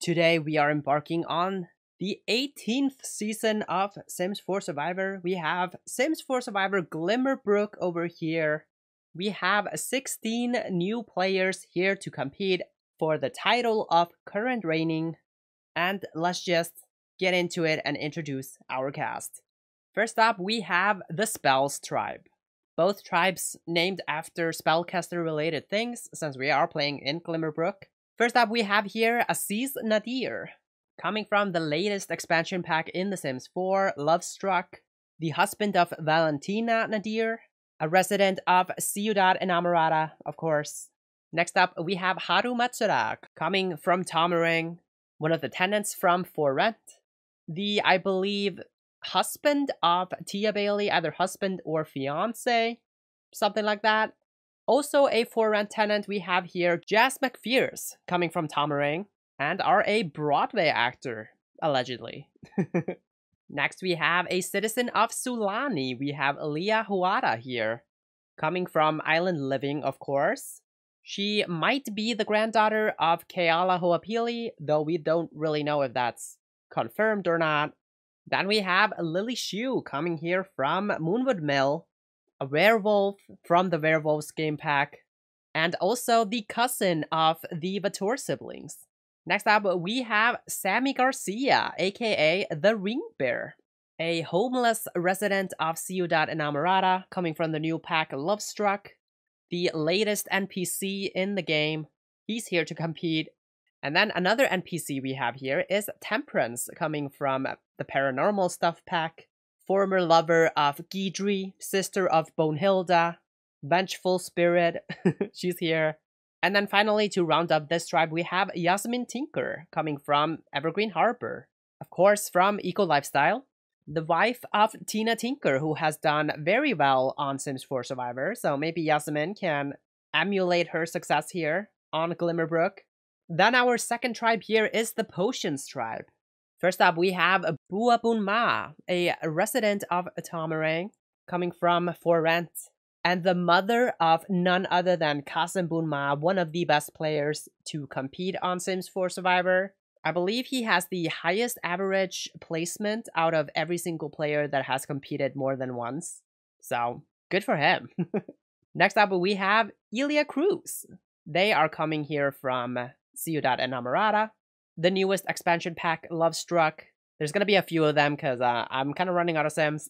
Today we are embarking on the 18th season of Sims 4 Survivor. We have Sims 4 Survivor Glimmerbrook over here. We have 16 new players here to compete for the title of current reigning. And let's just get into it and introduce our cast. First up, we have the Spells tribe. Both tribes named after spellcaster related things, since we are playing in Glimmerbrook. First up, we have here Aziz Nadir, coming from the latest expansion pack in The Sims 4, Lovestruck, the husband of Valentina Nadir, a resident of Ciudad Enamorada, of course. Next up, we have Haru Matsura, coming from Tomering, one of the tenants from For Rent, the, I believe, husband of Tia Bailey, either husband or fiance, something like that. Also a For Rent tenant, we have here Jazz McPherce, coming from Tomering, and are a Broadway actor, allegedly. Next, we have a citizen of Sulani. We have Leah Huara here, coming from Island Living, of course. She might be the granddaughter of Keala Hoapili, though we don't really know if that's confirmed or not. Then we have Lily Shu coming here from Moonwood Mill, a werewolf from the Werewolves game pack, and also the cousin of the Vautour siblings. Next up, we have Sammy Garcia, aka the Ring Bear, a homeless resident of Ciudad Enamorada, coming from the new pack Lovestruck, the latest NPC in the game. He's here to compete. And then another NPC we have here is Temperance, coming from the Paranormal Stuff pack, former lover of Gidri, sister of Bonehilda, vengeful spirit, she's here. And then finally, to round up this tribe, we have Yasmin Tinker, coming from Evergreen Harbor, of course from Eco Lifestyle, the wife of Tina Tinker, who has done very well on Sims 4 Survivor, so maybe Yasmin can emulate her success here on Glimmerbrook. Then our second tribe here is the Potions tribe. First up, we have Buabun Ma, a resident of Tomering, coming from For Rent, and the mother of none other than Kasim Bunma, one of the best players to compete on Sims 4 Survivor. I believe he has the highest average placement out of every single player that has competed more than once. So, good for him. Next up, we have Elia Cruz. They are coming here from Ciudad Enamorada, the newest expansion pack, Lovestruck. There's going to be a few of them because I'm kind of running out of Sims.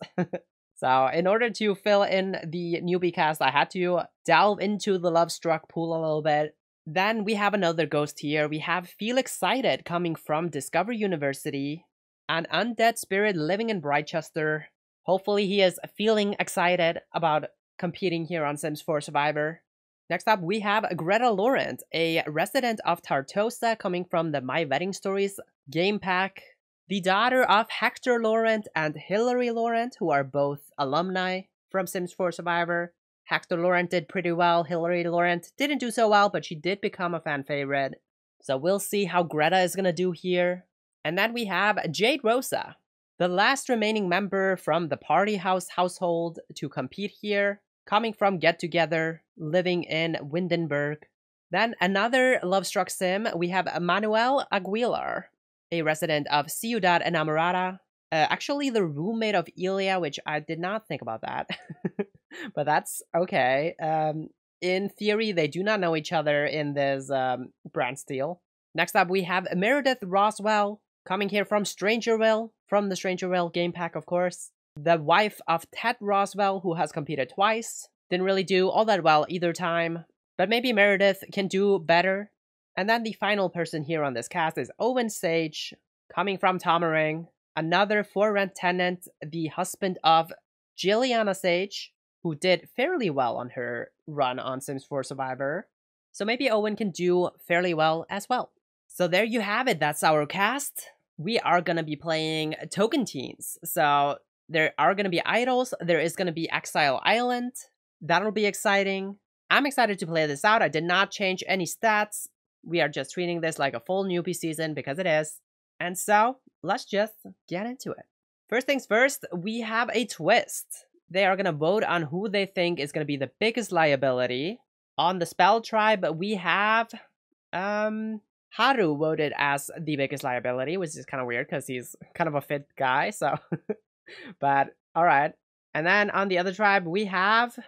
So in order to fill in the newbie cast, I had to delve into the Lovestruck pool a little bit. Then we have another ghost here. We have Felix Sighted coming from Discovery University, an undead spirit living in Brightchester. Hopefully he is feeling excited about competing here on Sims 4 Survivor. Next up, we have Greta Laurent, a resident of Tartosa, coming from the My Wedding Stories game pack. The daughter of Hector Laurent and Hilary Laurent, who are both alumni from Sims 4 Survivor. Hector Laurent did pretty well. Hilary Laurent didn't do so well, but she did become a fan favorite. So we'll see how Greta is going to do here. And then we have Jade Rosa, the last remaining member from the Party House household to compete here, coming from Get Together, living in Windenburg. Then another Lovestruck sim, we have Manuel Aguilar, a resident of Ciudad Enamorada. Actually the roommate of Elia, which I did not think about that. But that's okay. In theory, they do not know each other in this brand steal. Next up, we have Meredith Roswell, coming here from Strangerville, from the Strangerville game pack, of course. The wife of Ted Roswell, who has competed twice. Didn't really do all that well either time, but maybe Meredith can do better. And then the final person here on this cast is Owen Sage, coming from Tomering, another For Rent tenant, the husband of Jilliana Sage, who did fairly well on her run on Sims 4 Survivor. So maybe Owen can do fairly well as well. So there you have it, that's our cast. We are going to be playing Token Teens. So there are going to be idols, there is going to be Exile Island. That'll be exciting. I'm excited to play this out. I did not change any stats. We are just treating this like a full newbie season because it is. And so, let's just get into it. First things first, we have a twist. They are going to vote on who they think is going to be the biggest liability. On the spell tribe, we have Haru voted as the biggest liability, which is kind of weird because he's kind of a fit guy, so. But, alright. And then on the other tribe, we have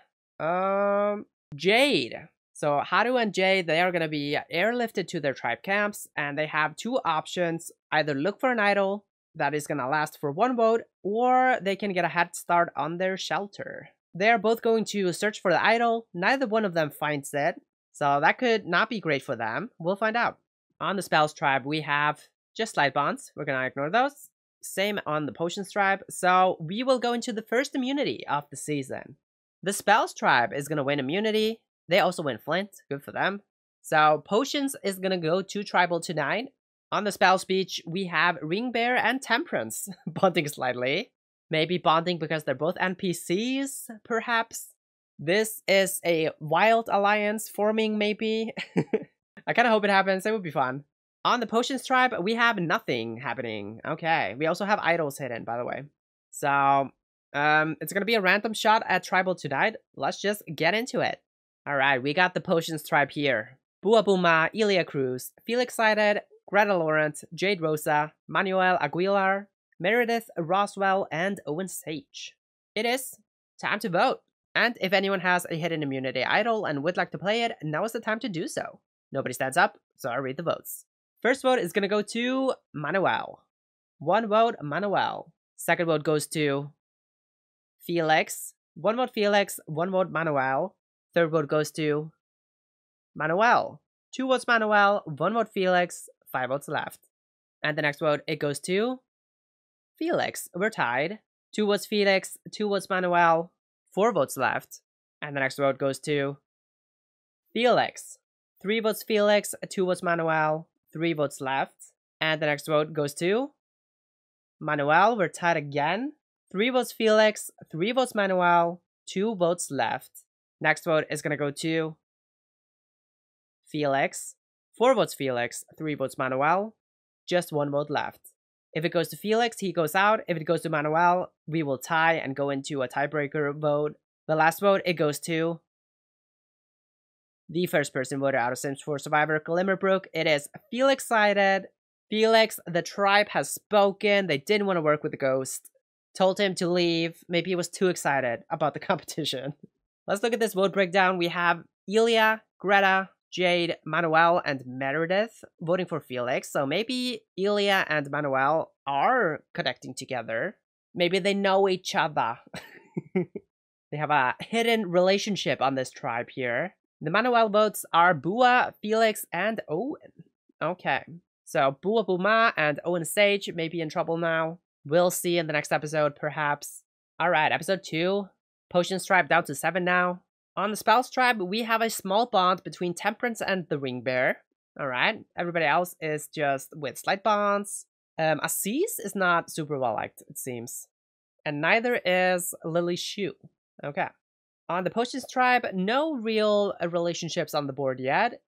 Jade. So Haru and Jade, they are going to be airlifted to their tribe camps, and they have two options. Either look for an idol that is going to last for 1 vote, or they can get a head start on their shelter. They're both going to search for the idol. Neither one of them finds it, so that could not be great for them. We'll find out. On the spells tribe, we have just light bonds. We're going to ignore those. Same on the potions tribe. So we will go into the first immunity of the season. The spells tribe is going to win immunity. They also win flint. Good for them. So potions is going to go to tribal tonight. On the spell speech, we have Ring Bear and Temperance bonding slightly. Maybe bonding because they're both NPCs, perhaps. This is a wild alliance forming, maybe. I kind of hope it happens. It would be fun. On the potions tribe, we have nothing happening. Okay, we also have idols hidden, by the way. So, it's gonna be a random shot at tribal tonight. Let's just get into it. Alright, we got the potions tribe here. Bua Buma, Elia Cruz, Felix Sided, Greta Laurent, Jade Rosa, Manuel Aguilar, Meredith Roswell, and Owen Sage. It is time to vote. And if anyone has a hidden immunity idol and would like to play it, now is the time to do so. Nobody stands up, so I read the votes. First vote is going to go to Manuel. 1 vote, Manuel. Second vote goes to Felix. 1 vote, Felix. 1 vote, Manuel. Third vote goes to Manuel. 2 votes, Manuel. 1 vote, Felix. 5 votes left. And the next vote, it goes to Felix. We're tied. 2 votes, Felix. 2 votes, Manuel. 4 votes left. And the next vote goes to Felix. 3 votes, Felix. 2 votes, Manuel. 3 votes left. And the next vote goes to Manuel. We're tied again. 3 votes Felix, 3 votes Manuel, 2 votes left. Next vote is going to go to Felix. 4 votes Felix, 3 votes Manuel, just 1 vote left. If it goes to Felix, he goes out. If it goes to Manuel, we will tie and go into a tiebreaker vote. The last vote, it goes to the first person voted out of Sims 4 Survivor, Glimmerbrook. It is Felix Sided. Felix, the tribe has spoken. They didn't want to work with the ghost. Told him to leave. Maybe he was too excited about the competition. Let's look at this vote breakdown. We have Elia, Greta, Jade, Manuel, and Meredith voting for Felix. So maybe Elia and Manuel are connecting together. Maybe they know each other. They have a hidden relationship on this tribe here. The Manuel votes are Bua, Felix, and Owen. Okay, so Bua Buma and Owen Sage may be in trouble now. We'll see in the next episode, perhaps. Alright, episode 2. Potions tribe down to 7 now. On the Spells tribe, we have a small bond between Temperance and the Ring Bear. Alright, everybody else is just with slight bonds. Aziz is not super well liked, it seems. And neither is Lily Shu. Okay. On the Potions tribe, no real relationships on the board yet.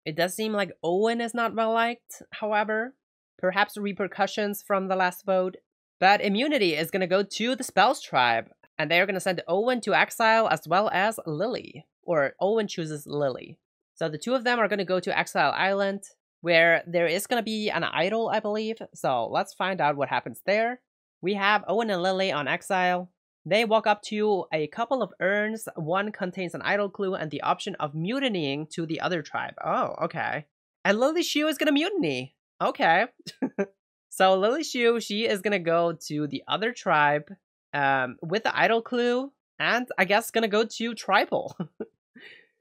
It does seem like Owen is not well liked, however. Perhaps repercussions from the last vote. But immunity is going to go to the Spells tribe. And they are going to send Owen to exile as well as Lily. Or Owen chooses Lily. So the two of them are going to go to Exile Island, where there is going to be an idol, I believe. So let's find out what happens there. We have Owen and Lily on exile. They walk up to a couple of urns. One contains an idol clue and the option of mutinying to the other tribe. Oh, okay. And Lily Shu is going to mutiny. Okay. So Lily Shu, she is going to go to the other tribe with the idol clue. And I guess going to go to tribal.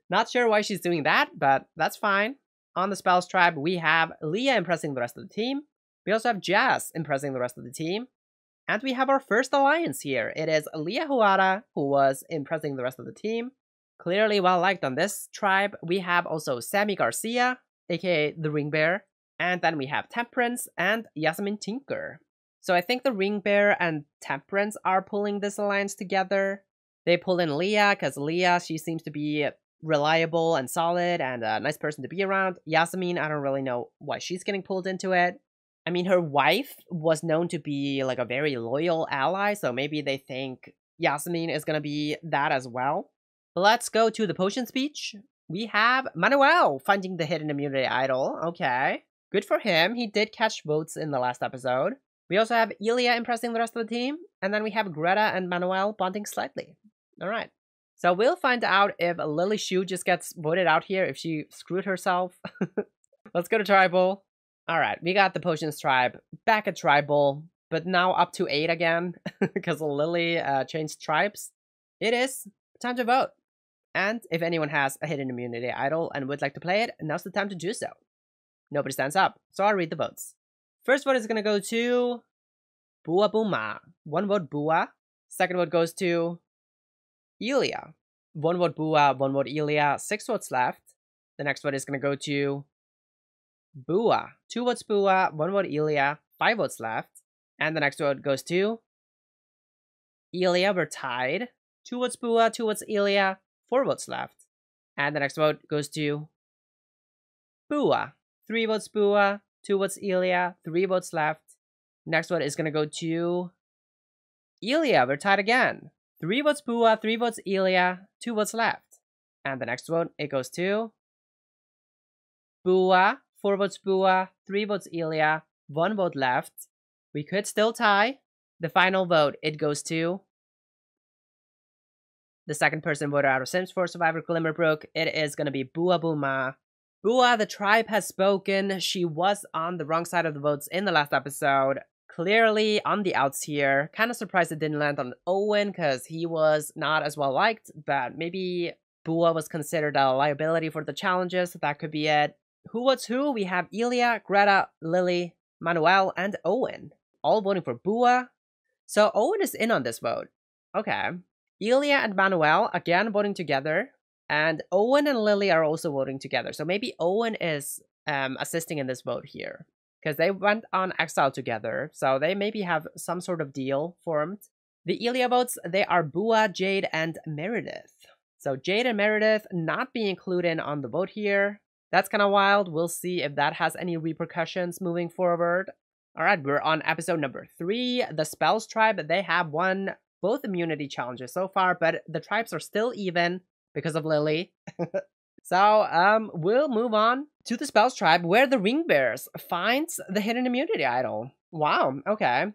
Not sure why she's doing that, but that's fine. On the Spells tribe, we have Leah impressing the rest of the team. We also have Jazz impressing the rest of the team. And we have our first alliance here. It is Leah Huara, who was impressing the rest of the team. Clearly well liked on this tribe. We have also Sammy Garcia, aka the Ring Bear. And then we have Temperance and Yasmin Tinker. So I think the Ring Bear and Temperance are pulling this alliance together. They pull in Leah, because Leah, she seems to be reliable and solid and a nice person to be around. Yasmin, I don't really know why she's getting pulled into it. I mean, her wife was known to be like a very loyal ally, so maybe they think Yasmin is going to be that as well. Let's go to the potion speech. We have Manuel finding the hidden immunity idol. Okay. Good for him. He did catch votes in the last episode. We also have Ilya impressing the rest of the team. And then we have Greta and Manuel bonding slightly. Alright. So we'll find out if Lily Shu just gets voted out here, if she screwed herself. Let's go to Tribal. Alright, we got the Potions tribe back at Tribal, but now up to 8 again, because Lily changed tribes. It is time to vote. And if anyone has a hidden immunity idol and would like to play it, now's the time to do so. Nobody stands up, so I'll read the votes. First vote is going to go to Bua Buma. 1 vote Bua. Second vote goes to Ilya. 1 vote Bua, 1 vote Ilya, 6 votes left. The next vote is going to go to Bua. 2 votes Bua, 1 vote Ilya, 5 votes left. And the next vote goes to Ilya. We're tied. 2 votes Bua, 2 votes Ilya, 4 votes left. And the next vote goes to Bua. 3 votes Bua, 2 votes Ilya, 3 votes left. Next vote is going to go to Ilya. We're tied again. 3 votes Bua, 3 votes Ilya, 2 votes left. And the next vote, it goes to Bua. 4 votes Bua, 3 votes Ilya, 1 vote left. We could still tie. The final vote, it goes to the second person voted out of Sims 4 Survivor Glimmerbrook. It is going to be Bua Buma. Bua, the tribe has spoken. She was on the wrong side of the votes in the last episode. Clearly on the outs here. Kind of surprised it didn't land on Owen because he was not as well liked. But maybe Bua was considered a liability for the challenges. So that could be it. Who votes who? We have Ilya, Greta, Lily, Manuel, and Owen. All voting for Bua. So Owen is in on this vote. Okay. Ilya and Manuel, again, voting together. And Owen and Lily are also voting together. So maybe Owen is assisting in this vote here. Because they went on exile together. So they maybe have some sort of deal formed. The Ilya votes, they are Bua, Jade, and Meredith. So Jade and Meredith not being included on the vote here. That's kind of wild. We'll see if that has any repercussions moving forward. Alright, we're on episode number 3. The Spells tribe, they have won both immunity challenges so far. But the tribes are still even because of Lily. So, we'll move on to the Spells tribe, where the Ring Bears finds the hidden immunity idol. Wow, okay.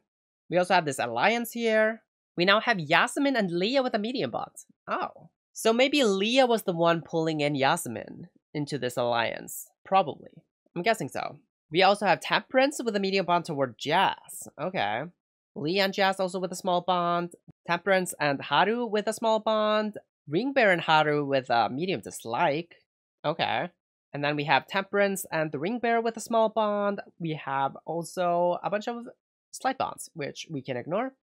We also have this alliance here. We now have Yasmin and Leah with a medium bot. Oh. So maybe Leah was the one pulling in Yasmin into this alliance. Probably. I'm guessing so. We also have Temperance with a medium bond toward Jazz. Okay. Leah and Jazz also with a small bond. Temperance and Haru with a small bond. Ring Bear and Haru with a medium dislike. Okay. And then we have Temperance and the Ring Bear with a small bond. We have also a bunch of slight bonds, which we can ignore.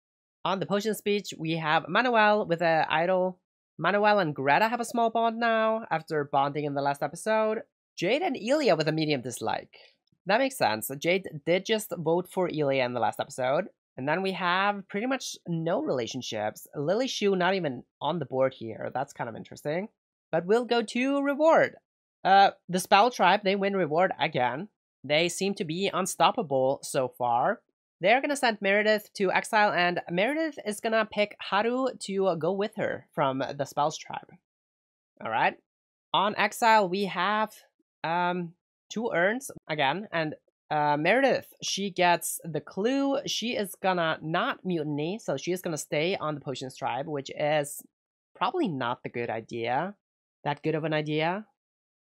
On the potion speech, we have Manuel with an idol. Manuel and Greta have a small bond now, after bonding in the last episode. Jade and Ilya with a medium dislike. That makes sense. Jade did just vote for Ilya in the last episode. And then we have pretty much no relationships. Lily Shu not even on the board here. That's kind of interesting. But we'll go to reward. The Spell tribe, they win reward again. They seem to be unstoppable so far. They're going to send Meredith to exile, and Meredith is going to pick Haru to go with her from the Spells tribe. Alright. On exile, we have 2 urns again, and Meredith, she gets the clue. She is gonna not mutiny, so she is gonna stay on the Potions tribe, which is probably not the good idea. That good of an idea.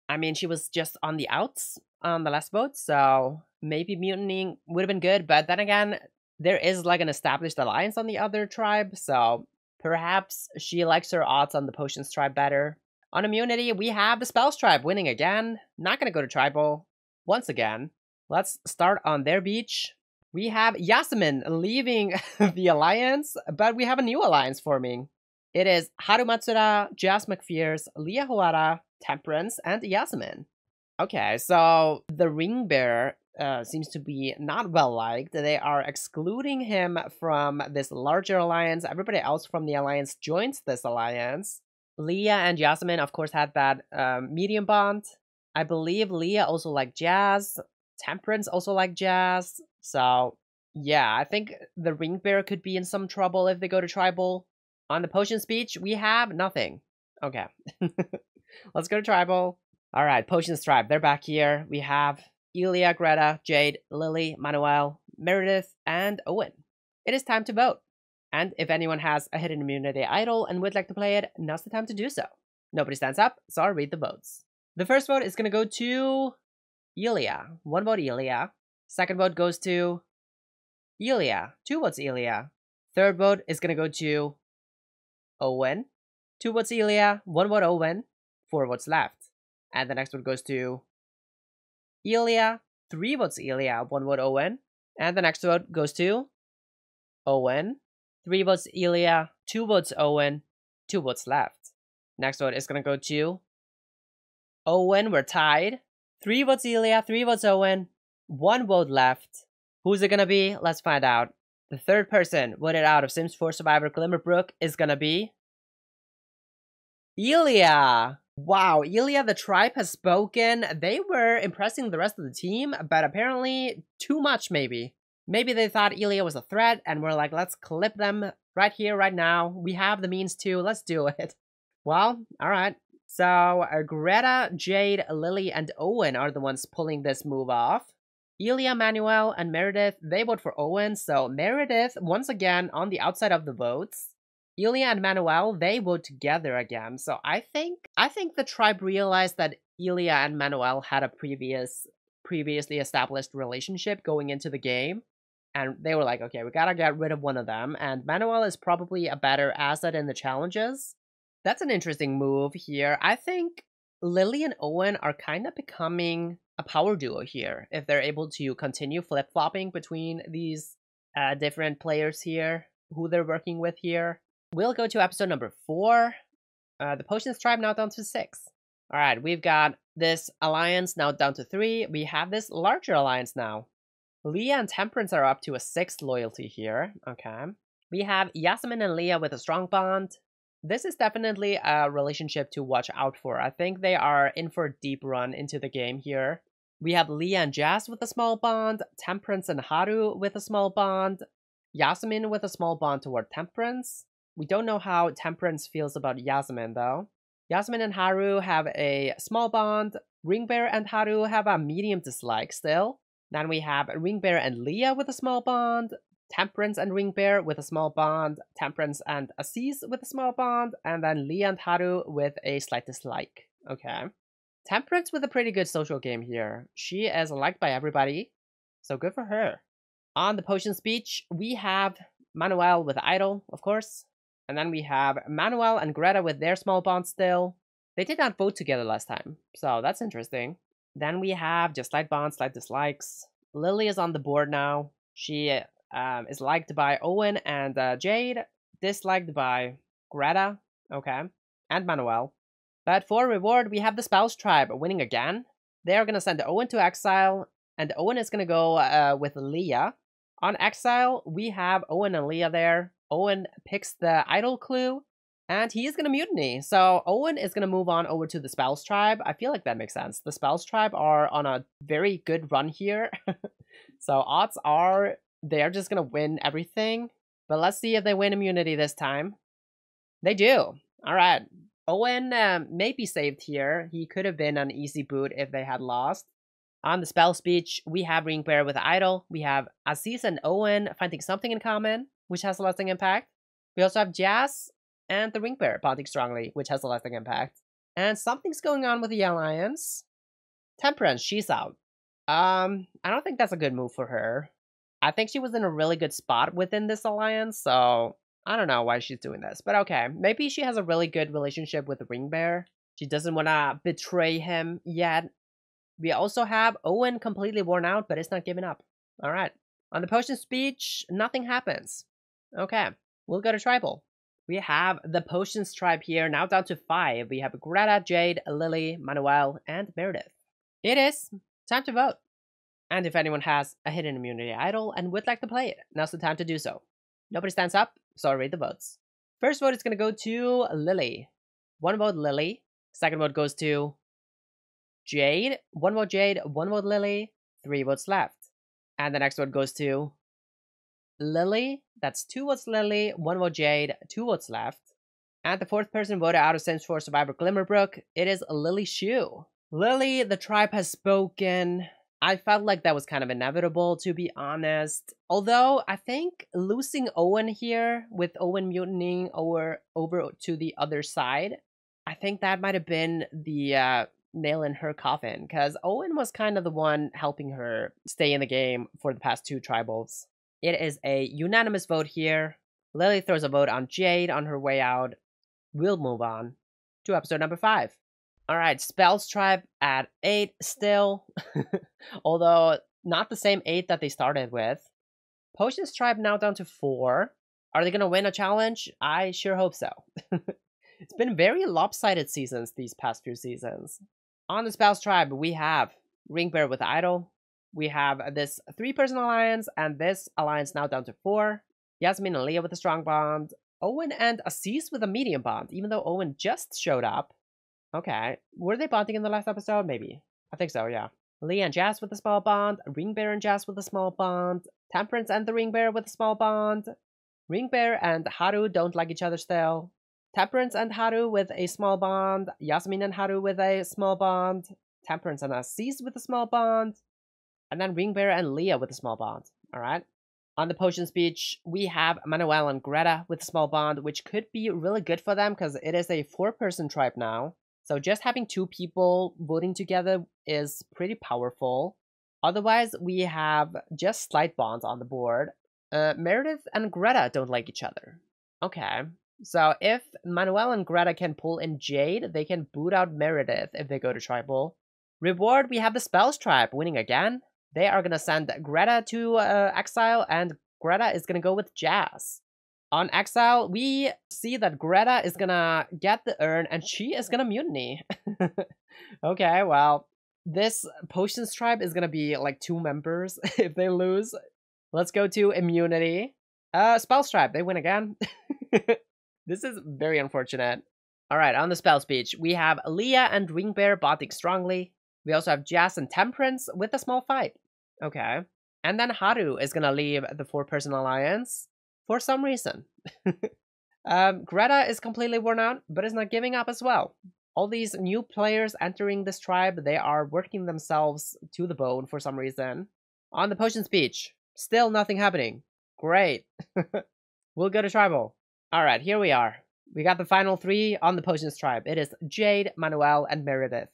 I mean, she was just on the outs on the last vote, so maybe mutinying would have been good, but then again, there is like an established alliance on the other tribe, so perhaps she likes her odds on the Potions tribe better. On immunity, we have the Spells tribe winning again. Not gonna go to tribal once again. Let's start on their beach. We have Yasmin leaving the alliance, but we have a new alliance forming. It is Haru Matsuda, Jazz McPherce, Leah Hoara, Temperance, and Yasmin. Okay, so the Ring Bear seems to be not well liked. They are excluding him from this larger alliance. Everybody else from the alliance joins this alliance. Leah and Yasmin, of course, had that medium bond. I believe Leah also liked Jazz. Temperance also liked Jazz. So, yeah, I think the Ring Bear could be in some trouble if they go to tribal. On the potion speech, we have nothing. Okay. Let's go to tribal. Alright, Potions tribe, they're back here. We have Ilya, Greta, Jade, Lily, Manuel, Meredith, and Owen. It is time to vote. And if anyone has a hidden immunity idol and would like to play it, now's the time to do so. Nobody stands up, so I'll read the votes. The first vote is going to go to Ilya. 1 vote Ilya. Second vote goes to Ilya. 2 votes Ilya. Third vote is going to go to Owen. 2 votes Ilya. 1 vote Owen. 4 votes left. And the next vote goes to Ilya. 3 votes Ilya. 1 vote Owen. And the next vote goes to Owen. 3 votes Ilya. 2 votes Owen. 2 votes left. Next vote is going to go to Owen. We're tied. 3 votes Ilya. 3 votes Owen. 1 vote left. Who's it going to be? Let's find out. The third person voted out of Sims 4 Survivor Glimmerbrook is going to be Ilya. Wow, Ilya, the tribe has spoken. They were impressing the rest of the team, but apparently too much maybe. Maybe they thought Ilya was a threat and we're like, let's clip them right here, right now. We have the means to, let's do it. Well, alright. So Greta, Jade, Lily, and Owen are the ones pulling this move off. Ilya, Manuel, and Meredith, they vote for Owen, so Meredith, once again, on the outside of the votes. Ilya and Manuel, they vote together again, so I think the tribe realized that Ilya and Manuel had a previously established relationship going into the game, and they were like, okay, we gotta get rid of one of them, and Manuel is probably a better asset in the challenges. That's an interesting move here. I think Lily and Owen are kind of becoming a power duo here if they're able to continue flip-flopping between these different players here, who they're working with here. We'll go to episode number 4. The Potions tribe now down to 6. Alright, we've got this alliance now down to 3. We have this larger alliance now. Leah and Temperance are up to a 6th loyalty here. Okay. We have Yasmin and Leah with a strong bond. This is definitely a relationship to watch out for. I think they are in for a deep run into the game here. We have Leah and Jazz with a small bond, Temperance and Haru with a small bond, Yasmin with a small bond toward Temperance. We don't know how Temperance feels about Yasmin though. Yasmin and Haru have a small bond, Ringbear and Haru have a medium dislike still. Then we have Ringbear and Leah with a small bond, Temperance and Ringbear with a small bond, Temperance and Aziz with a small bond, and then Leah and Haru with a slight dislike. Okay. Temperance with a pretty good social game here. She is liked by everybody, so good for her. On the potion speech, we have Manuel with Idol, of course. And then we have Manuel and Greta with their small bond still. They did not vote together last time, so that's interesting. Then we have just slight bonds, slight dislikes. Lily is on the board now. She is liked by Owen and Jade, disliked by Greta, okay, and Manuel. But for reward, we have the Spouse Tribe winning again. They are going to send Owen to exile, and Owen is going to go with Leah. On exile, we have Owen and Leah there. Owen picks the idol clue, and he is going to mutiny. So Owen is going to move on over to the Spouse Tribe. I feel like that makes sense. The Spouse Tribe are on a very good run here. So odds are they're just going to win everything. But let's see if they win immunity this time. They do. All right. Owen may be saved here. He could have been an easy boot if they had lost. On the spell speech, we have Ringbear with Idol. We have Aziz and Owen finding something in common, which has a lasting impact. We also have Jazz and the Ringbear bonding strongly, which has a lasting impact. And something's going on with the alliance. Temperance, she's out. I don't think that's a good move for her. I think she was in a really good spot within this alliance, so I don't know why she's doing this. But okay, maybe she has a really good relationship with the Ringbear. She doesn't want to betray him yet. We also have Owen completely worn out, but it's not giving up. Alright. On the potion speech, nothing happens. Okay, we'll go to tribal. We have the Potions tribe here, now down to 5. We have Greta, Jade, Lily, Manuel, and Meredith. It is time to vote. And if anyone has a hidden immunity idol and would like to play it, now's the time to do so. Nobody stands up, so I'll read the votes. First vote is going to go to Lily. 1 vote Lily. Second vote goes to Jade. 1 vote Jade, 1 vote Lily. 3 votes left. And the next vote goes to Lily. That's 2 votes Lily, 1 vote Jade, 2 votes left. And the 4th person voted out of Sims 4 Survivor Glimmerbrook. It is Lily Shu. Lily, the tribe has spoken. I felt like that was kind of inevitable, to be honest. Although I think losing Owen here, with Owen mutinying over to the other side, I think that might have been the nail in her coffin, because Owen was kind of the one helping her stay in the game for the past two tribals. It is a unanimous vote here. Lily throws a vote on Jade on her way out. We'll move on to episode number 5. Alright, Spells Tribe at 8 still. Although, not the same 8 that they started with. Potions Tribe now down to 4. Are they going to win a challenge? I sure hope so. It's been very lopsided seasons these past few seasons. On the Spells Tribe, we have Ringbear with Idol. We have this 3-person alliance, and this alliance now down to 4. Yasmin and Leah with a strong bond. Owen and Aziz with a medium bond, even though Owen just showed up. Okay. Were they bonding in the last episode? Maybe. I think so, yeah. Leah and Jazz with a small bond. Ringbear and Jazz with a small bond. Temperance and the Ringbear with a small bond. Ringbear and Haru don't like each other still. Temperance and Haru with a small bond. Yasmin and Haru with a small bond. Temperance and Aziz with a small bond. And then Ringbear and Leah with a small bond. Alright. On the Potions Beach, we have Manuel and Greta with a small bond, which could be really good for them because it is a 4-person tribe now. So just having 2 people voting together is pretty powerful. Otherwise, we have just slight bonds on the board. Meredith and Greta don't like each other. Okay. So if Manuel and Greta can pull in Jade, they can boot out Meredith if they go to tribal. Reward, we have the Spells Tribe winning again. They are going to send Greta to exile, and Greta is going to go with Jazz. On exile, we see that Greta is gonna get the urn and she is gonna mutiny. Okay, well, this Potions Tribe is gonna be like 2 members if they lose. Let's go to immunity. Spells Tribe, they win again. This is very unfortunate. Alright, on the Spells Beach, we have Leah and Ringbear bonding strongly. We also have Jazz and Temperance with a small fight. Okay. And then Haru is gonna leave the 4-person alliance. For some reason. Greta is completely worn out, but is not giving up as well. All these new players entering this tribe, they are working themselves to the bone for some reason. On the Potions Beach, still nothing happening. Great. We'll go to tribal. Alright, here we are. We got the final 3 on the Potions Tribe. It is Jade, Manuel, and Meredith.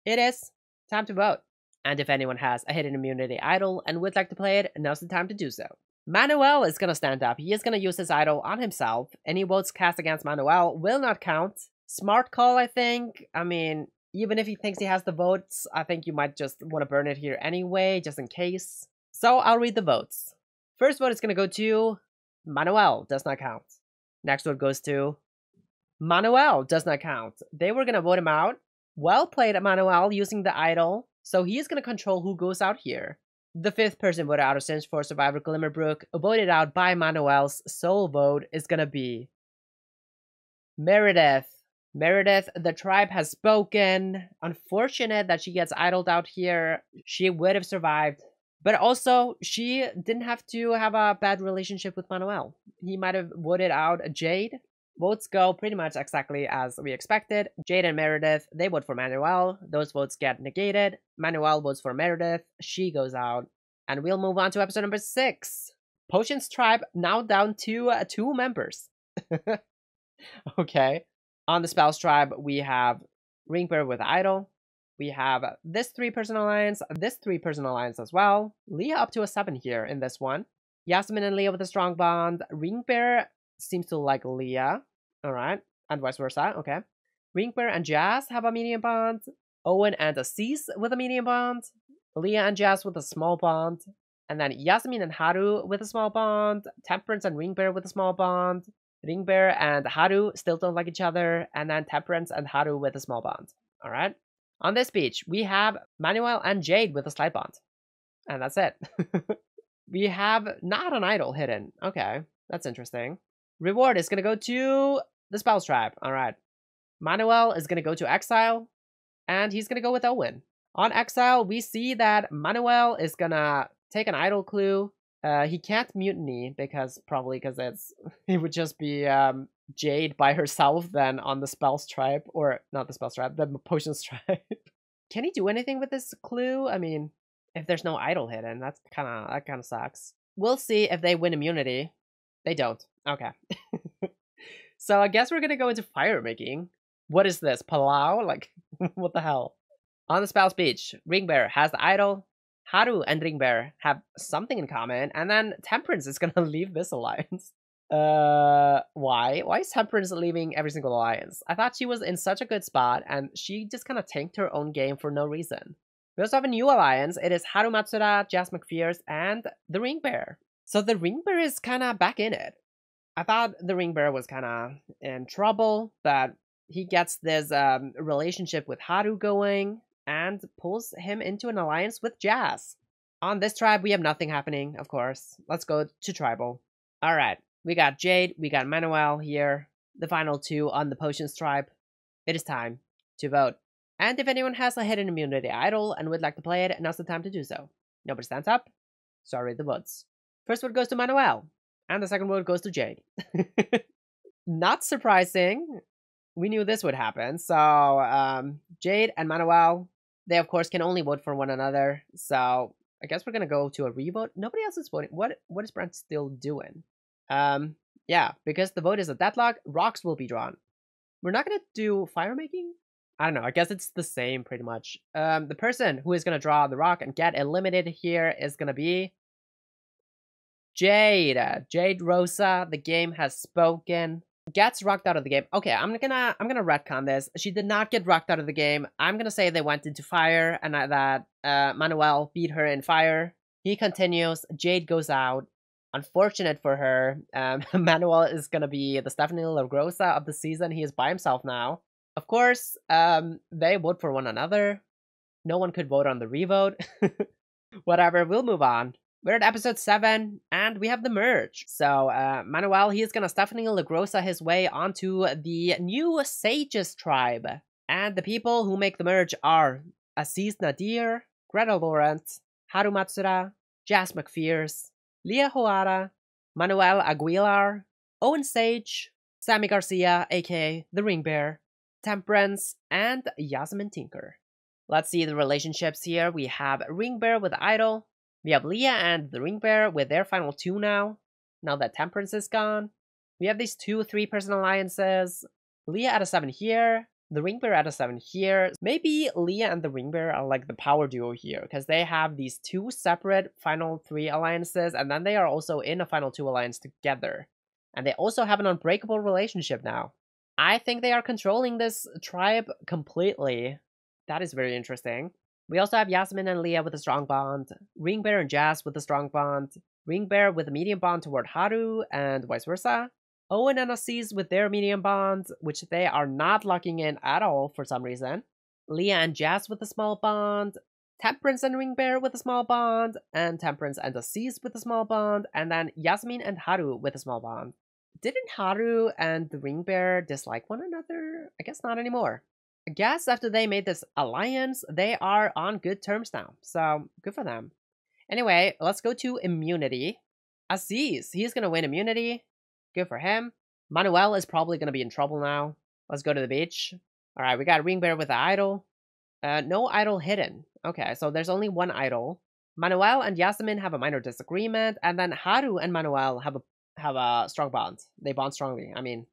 It is time to vote. And if anyone has a hidden immunity idol and would like to play it, now's the time to do so. Manuel is going to stand up. He is going to use his idol on himself. Any votes cast against Manuel will not count. Smart call, I think. I mean, even if he thinks he has the votes, I think you might just want to burn it here anyway, just in case. So I'll read the votes. First vote is going to go to Manuel. Does not count. Next vote goes to Manuel. Does not count. They were going to vote him out. Well played, Manuel, using the idol. So he is going to control who goes out here. The 5th person voted out of Sims 4 Survivor Glimmerbrook, voted out by Manuel's sole vote, is gonna be Meredith. Meredith, the tribe has spoken. Unfortunate that she gets idled out here. She would have survived. But also, she didn't have to have a bad relationship with Manuel. He might have voted out Jade. Votes go pretty much exactly as we expected. Jade and Meredith, they vote for Manuel. Those votes get negated. Manuel votes for Meredith. She goes out. And we'll move on to episode number 6. Potions Tribe now down to 2 members. Okay. On the Spells Tribe, we have Ringbear with Idol. We have this 3-person alliance, this 3-person alliance as well. Leah up to a 7 here in this one. Yasmin and Leah with a strong bond. Ringbear seems to like Leah. Alright. And vice versa. Okay. Ringbear and Jazz have a medium bond. Owen and Aziz with a medium bond. Leah and Jazz with a small bond. And then Yasmin and Haru with a small bond. Temperance and Ringbear with a small bond. Ringbear and Haru still don't like each other. And then Temperance and Haru with a small bond. Alright. On this beach, we have Manuel and Jade with a slight bond. And that's it. We have not an idol hidden. Okay. That's interesting. Reward is going to go to the Spells Tribe. Alright. Manuel is going to go to exile. And he's going to go with Owen. On exile, we see that Manuel is going to take an idol clue. He can't mutiny probably because it would just be Jade by herself then on the Spells Tribe. Or not the Spells Tribe, the Potions Tribe. Can he do anything with this clue? I mean, If there's no idol hidden, that kind of sucks. We'll see if they win immunity. They don't. Okay. So I guess we're gonna go into fire making. What is this? Palau? Like, what the hell? On the spell speech, Ringbear has the idol. Haru and Ringbear have something in common, and then Temperance is gonna leave this alliance. Why? Why is Temperance leaving every single alliance? I thought she was in such a good spot, and she just kind of tanked her own game for no reason. We also have a new alliance. It is Haru Matsuda, Jazz McPherce, and the Ringbear. So the Ringbear is kind of back in it. I thought the Ringbear was kind of in trouble, but he gets this relationship with Haru going and pulls him into an alliance with Jazz. On this tribe, we have nothing happening, of course. Let's go to tribal. Alright, we got Jade, we got Manuel here, the final two on the Potions tribe. It is time to vote. And if anyone has a hidden immunity idol and would like to play it, now's the time to do so. Nobody stands up? Sorry, the votes. First vote goes to Manuel, and the second vote goes to Jade. Not surprising. We knew this would happen. So, Jade and Manuel, they of course can only vote for one another. So, I guess we're gonna go to a revote. Nobody else is voting. What is Brent still doing? Yeah, because the vote is a deadlock, rocks will be drawn. We're not gonna do fire making? I don't know, I guess it's the same pretty much. The person who is gonna draw the rock and get eliminated here is gonna be Jade. Jade Rosa, the game has spoken. Gets rocked out of the game. Okay, I'm gonna retcon this. She did not get rocked out of the game. I'm gonna say they went into fire and that Manuel beat her in fire. He continues. Jade goes out. Unfortunate for her. Manuel is gonna be the Stephanie LaGrosa of the season. He is by himself now. Of course, they vote for one another. No one could vote on the revote. Whatever, we'll move on. We're at episode 7, and we have the merge. So, Manuel, he is gonna Stephanie LaGrosa his way onto the new Sages tribe. And the people who make the merge are Aziz Nadir, Greta Lawrence, Haru Matsuda, Jazz McPherce, Leah Hoara, Manuel Aguilar, Owen Sage, Sammy Garcia, aka the Ringbear, Temperance, and Yasmin Tinker. Let's see the relationships here. We have Ringbear with Idol. We have Leah and the Ringbear with their final two now that Temperance is gone. We have these 2 3-person alliances. Leah at a 7 here, the Ringbear at a 7 here. Maybe Leah and the Ringbear are like the power duo here, because they have these 2 separate final 3 alliances, and then they are also in a final 2 alliance together. And they also have an unbreakable relationship now. I think they are controlling this tribe completely. That is very interesting. We also have Yasmin and Leah with a strong bond, Ringbear and Jazz with a strong bond, Ringbear with a medium bond toward Haru, and vice versa. Owen and Aziz with their medium bond, which they are not locking in at all for some reason. Leah and Jazz with a small bond, Temperance and Ringbear with a small bond, and Temperance and Aziz with a small bond, and then Yasmin and Haru with a small bond. Didn't Haru and the Ringbear dislike one another? I guess not anymore. I guess after they made this alliance, they are on good terms now. So, good for them. Anyway, let's go to immunity. Aziz, he's going to win immunity. Good for him. Manuel is probably going to be in trouble now. Let's go to the beach. Alright, we got Ringbear with the idol. No idol hidden. Okay, so there's only one idol. Manuel and Yasmin have a minor disagreement, and then Haru and Manuel have a strong bond. They bond strongly. I mean,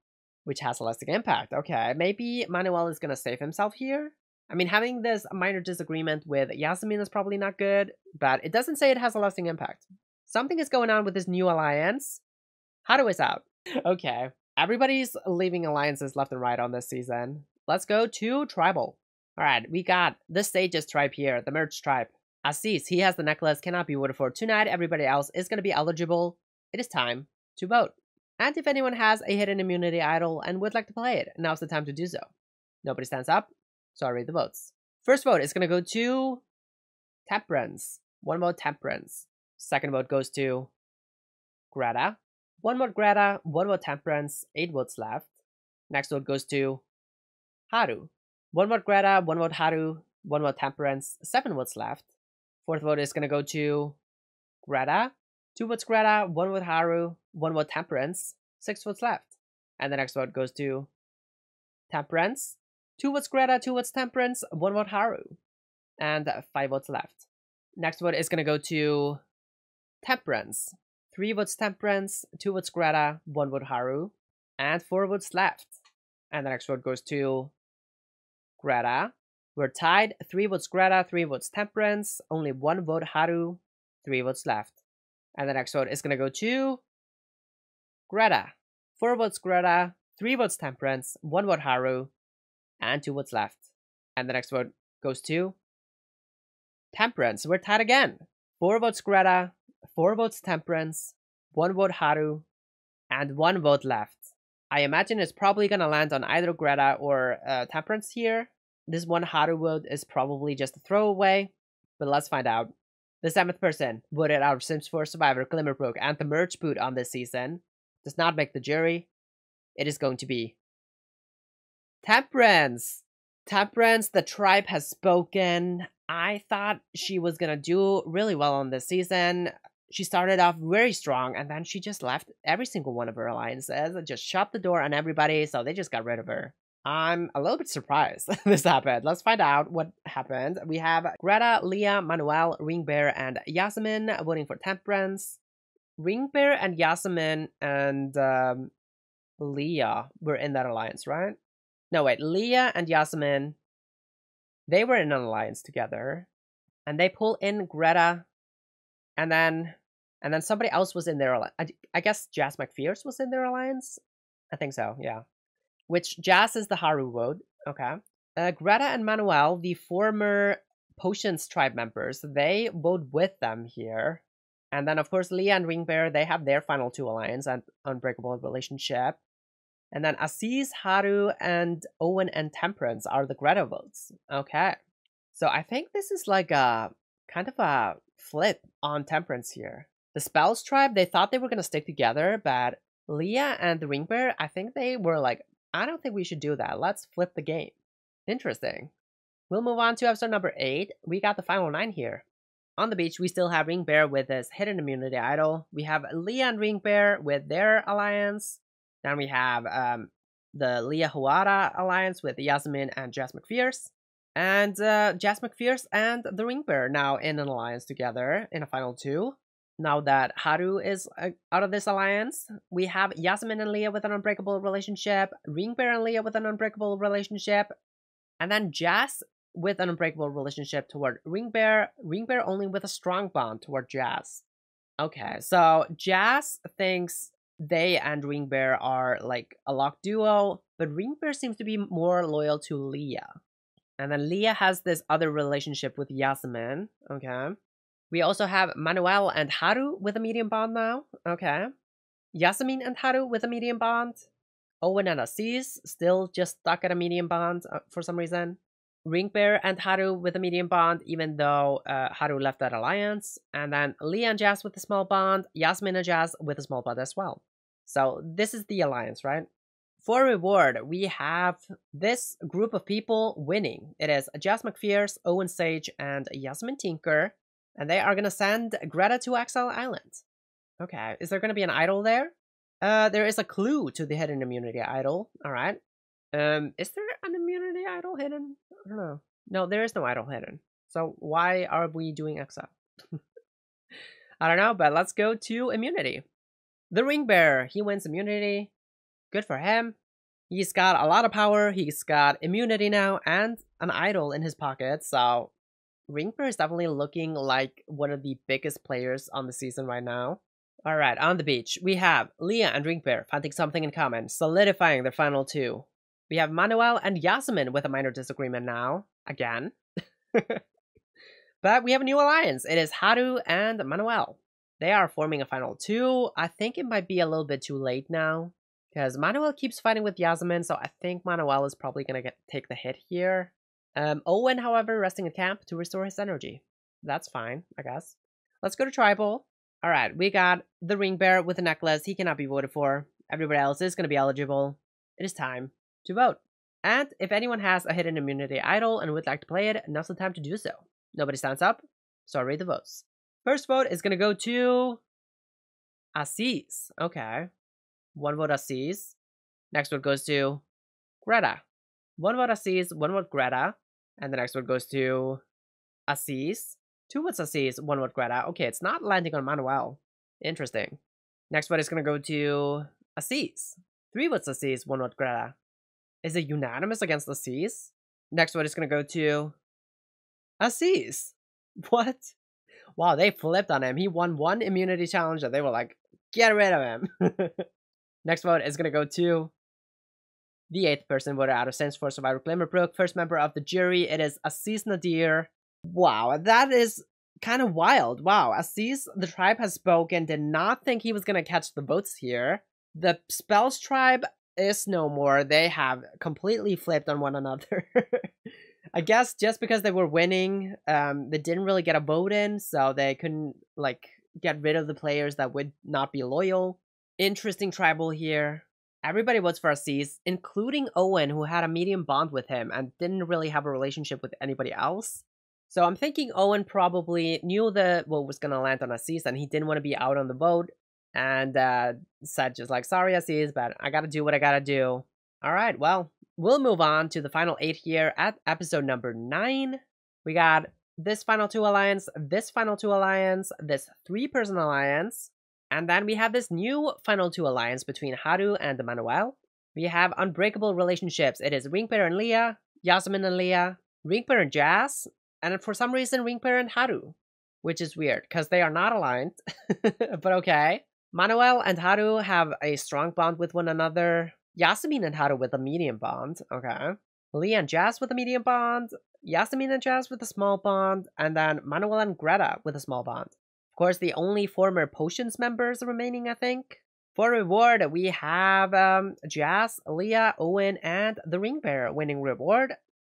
which has a lasting impact. Okay, maybe Manuel is gonna save himself here. I mean, having this minor disagreement with Yasmin is probably not good, but it doesn't say it has a lasting impact. Something is going on with this new alliance. Haru is out. Okay, everybody's leaving alliances left and right on this season. Let's go to tribal. Alright, we got the Sages tribe here, the merge tribe. Aziz, he has the necklace, cannot be voted for tonight. Everybody else is gonna be eligible. It is time to vote. And if anyone has a hidden immunity idol and would like to play it, now's the time to do so. Nobody stands up, so I'll read the votes. First vote is going to go to Temperance. 1 vote Temperance. Second vote goes to Greta. 1 vote Greta, 1 vote Temperance, 8 votes left. Next vote goes to Haru. 1 vote Greta, 1 vote Haru, 1 vote Temperance, 7 votes left. Fourth vote is going to go to Greta. 2 votes Greta, 1 vote Haru, 1 vote Temperance, 6 votes left. And the next vote goes to Temperance. 2 votes Greta, 2 votes Temperance, 1 vote Haru. And 5 votes left. Next vote is gonna go to Temperance. 3 votes Temperance, 2 votes Greta, 1 vote Haru, and 4 votes left. And the next vote goes to Greta. We're tied. 3 votes Greta, 3 votes Temperance, only 1 vote Haru, 3 votes left. And the next vote is gonna go to Greta. 4 votes Greta, 3 votes Temperance, 1 vote Haru, and 2 votes left. And the next vote goes to Temperance. We're tied again. 4 votes Greta, 4 votes Temperance, 1 vote Haru, and 1 vote left. I imagine it's probably gonna land on either Greta or Temperance here. This one Haru vote is probably just a throwaway, but let's find out. The 7th person voted out of Sims 4 Survivor Glimmerbrook and the merge boot on this season does not make the jury. It is going to be Temperance. Temperance, the tribe has spoken. I thought she was gonna do really well on this season. She started off very strong, and then she just left every single one of her alliances and just shut the door on everybody, so they just got rid of her. I'm a little bit surprised this happened. Let's find out what happened. We have Greta, Leah, Manuel, Ringbear, and Yasmin voting for Temperance. Ringbear and Yasmin and Leah were in that alliance, right? No, wait. Leah and Yasmin, they were in an alliance together, and they pull in Greta, and then somebody else was in their alliance. I guess Jazz McPherce was in their alliance. I think so. Yeah. Which Jazz is the Haru vote. Okay. Greta and Manuel, the former Potions tribe members, they vote with them here. And then, of course, Leah and Ringbear, they have their final 2 alliance and Unbreakable Relationship. And then Aziz, Haru, and Owen and Temperance are the Greta votes. Okay. So I think this is like a kind of a flip on Temperance here. The Spells tribe, they thought they were going to stick together, but Leah and the Ringbear, I think they were like, I don't think we should do that. Let's flip the game. Interesting. We'll move on to episode number 8. We got the final 9 here. On the beach, we still have Ringbear with his hidden immunity idol. We have Leah and Ringbear with their alliance. Then we have the Leah Huara alliance with Yasmin and Jazz McPherce. And Jazz McPherce and the Ringbear now in an alliance together in a final 2. Now that Haru is out of this alliance, we have Yasmin and Leah with an unbreakable relationship, Ringbear and Leah with an unbreakable relationship, and then Jazz with an unbreakable relationship toward Ringbear, Ringbear only with a strong bond toward Jazz. Okay, so Jazz thinks they and Ringbear are like a locked duo, but Ringbear seems to be more loyal to Leah. And then Leah has this other relationship with Yasmin, okay. We also have Manuel and Haru with a medium bond now. Okay. Yasmin and Haru with a medium bond. Owen and Aziz still just stuck at a medium bond for some reason. Ringbear and Haru with a medium bond, even though Haru left that alliance. And then Leah and Jazz with a small bond. Yasmin and Jazz with a small bond as well. So this is the alliance, right? For reward, we have this group of people winning. It is Jazz McPherce, Owen Sage, and Yasmin Tinker. And they are going to send Greta to Exile Island. Okay, is there going to be an idol there? There is a clue to the hidden immunity idol. Alright. Is there an immunity idol hidden? I don't know. No, there is no idol hidden. So why are we doing Exile? I don't know, but let's go to immunity. The Ringbear, he wins immunity. Good for him. He's got a lot of power. He's got immunity now and an idol in his pocket, so Ringbear is definitely looking like one of the biggest players on the season right now. Alright, on the beach, we have Leah and Ringbear finding something in common, solidifying their final 2. We have Manuel and Yasmin with a minor disagreement now, again. But we have a new alliance. It is Haru and Manuel. They are forming a final 2. I think it might be a little bit too late now, because Manuel keeps fighting with Yasmin, so I think Manuel is probably going to take the hit here. Owen, however, resting at camp to restore his energy. That's fine, I guess. Let's go to Tribal. Alright, we got the Ringbear with a necklace. He cannot be voted for. Everybody else is going to be eligible. It is time to vote. And if anyone has a hidden immunity idol and would like to play it, now's the time to do so. Nobody stands up, so I'll read the votes. First vote is going to go to Aziz. Okay. 1 vote Aziz. Next vote goes to Greta. 1 vote Aziz, 1 vote Greta. And the next one goes to Aziz. 2 votes Aziz, 1 vote Greta. Okay, it's not landing on Manuel. Interesting. Next vote is gonna go to Aziz. 3 votes Aziz, 1 vote Greta. Is it unanimous against Aziz? Next vote is gonna go to Aziz. What? Wow, they flipped on him. He won 1 immunity challenge and they were like, get rid of him. Next vote is gonna go to the 8th person voted out of Sims 4 Survivor Glimmerbrook. First member of the jury, it is Aziz Nadir. Wow, that is kind of wild. Wow, Aziz, the tribe has spoken, did not think he was gonna catch the votes here. The Spells tribe is no more. They have completely flipped on one another. I guess just because they were winning, they didn't really get a vote in, so they couldn't, like, get rid of the players that would not be loyal. Interesting tribal here. Everybody votes for Aziz, including Owen, who had a medium bond with him and didn't really have a relationship with anybody else. So I'm thinking Owen probably knew what was going to land on Aziz, and he didn't want to be out on the vote, and said just like, sorry Aziz, but I gotta do what I gotta do. Alright, well, we'll move on to the final 8 here at episode number 9. We got this final 2 alliance, this final 2 alliance, this 3-person alliance, and then we have this new final 2 alliance between Haru and Manuel. We have unbreakable relationships. It is Ringbear and Leah, Yasmin and Leah, Ringbear and Jazz, and for some reason Ringbear and Haru, which is weird because they are not aligned, but okay. Manuel and Haru have a strong bond with one another. Yasmin and Haru with a medium bond, okay. Leah and Jazz with a medium bond, Yasmin and Jazz with a small bond, and then Manuel and Greta with a small bond. Of course, the only former Potions members remaining, I think. For reward, we have Jazz, Leah, Owen, and the Ring Bear winning reward.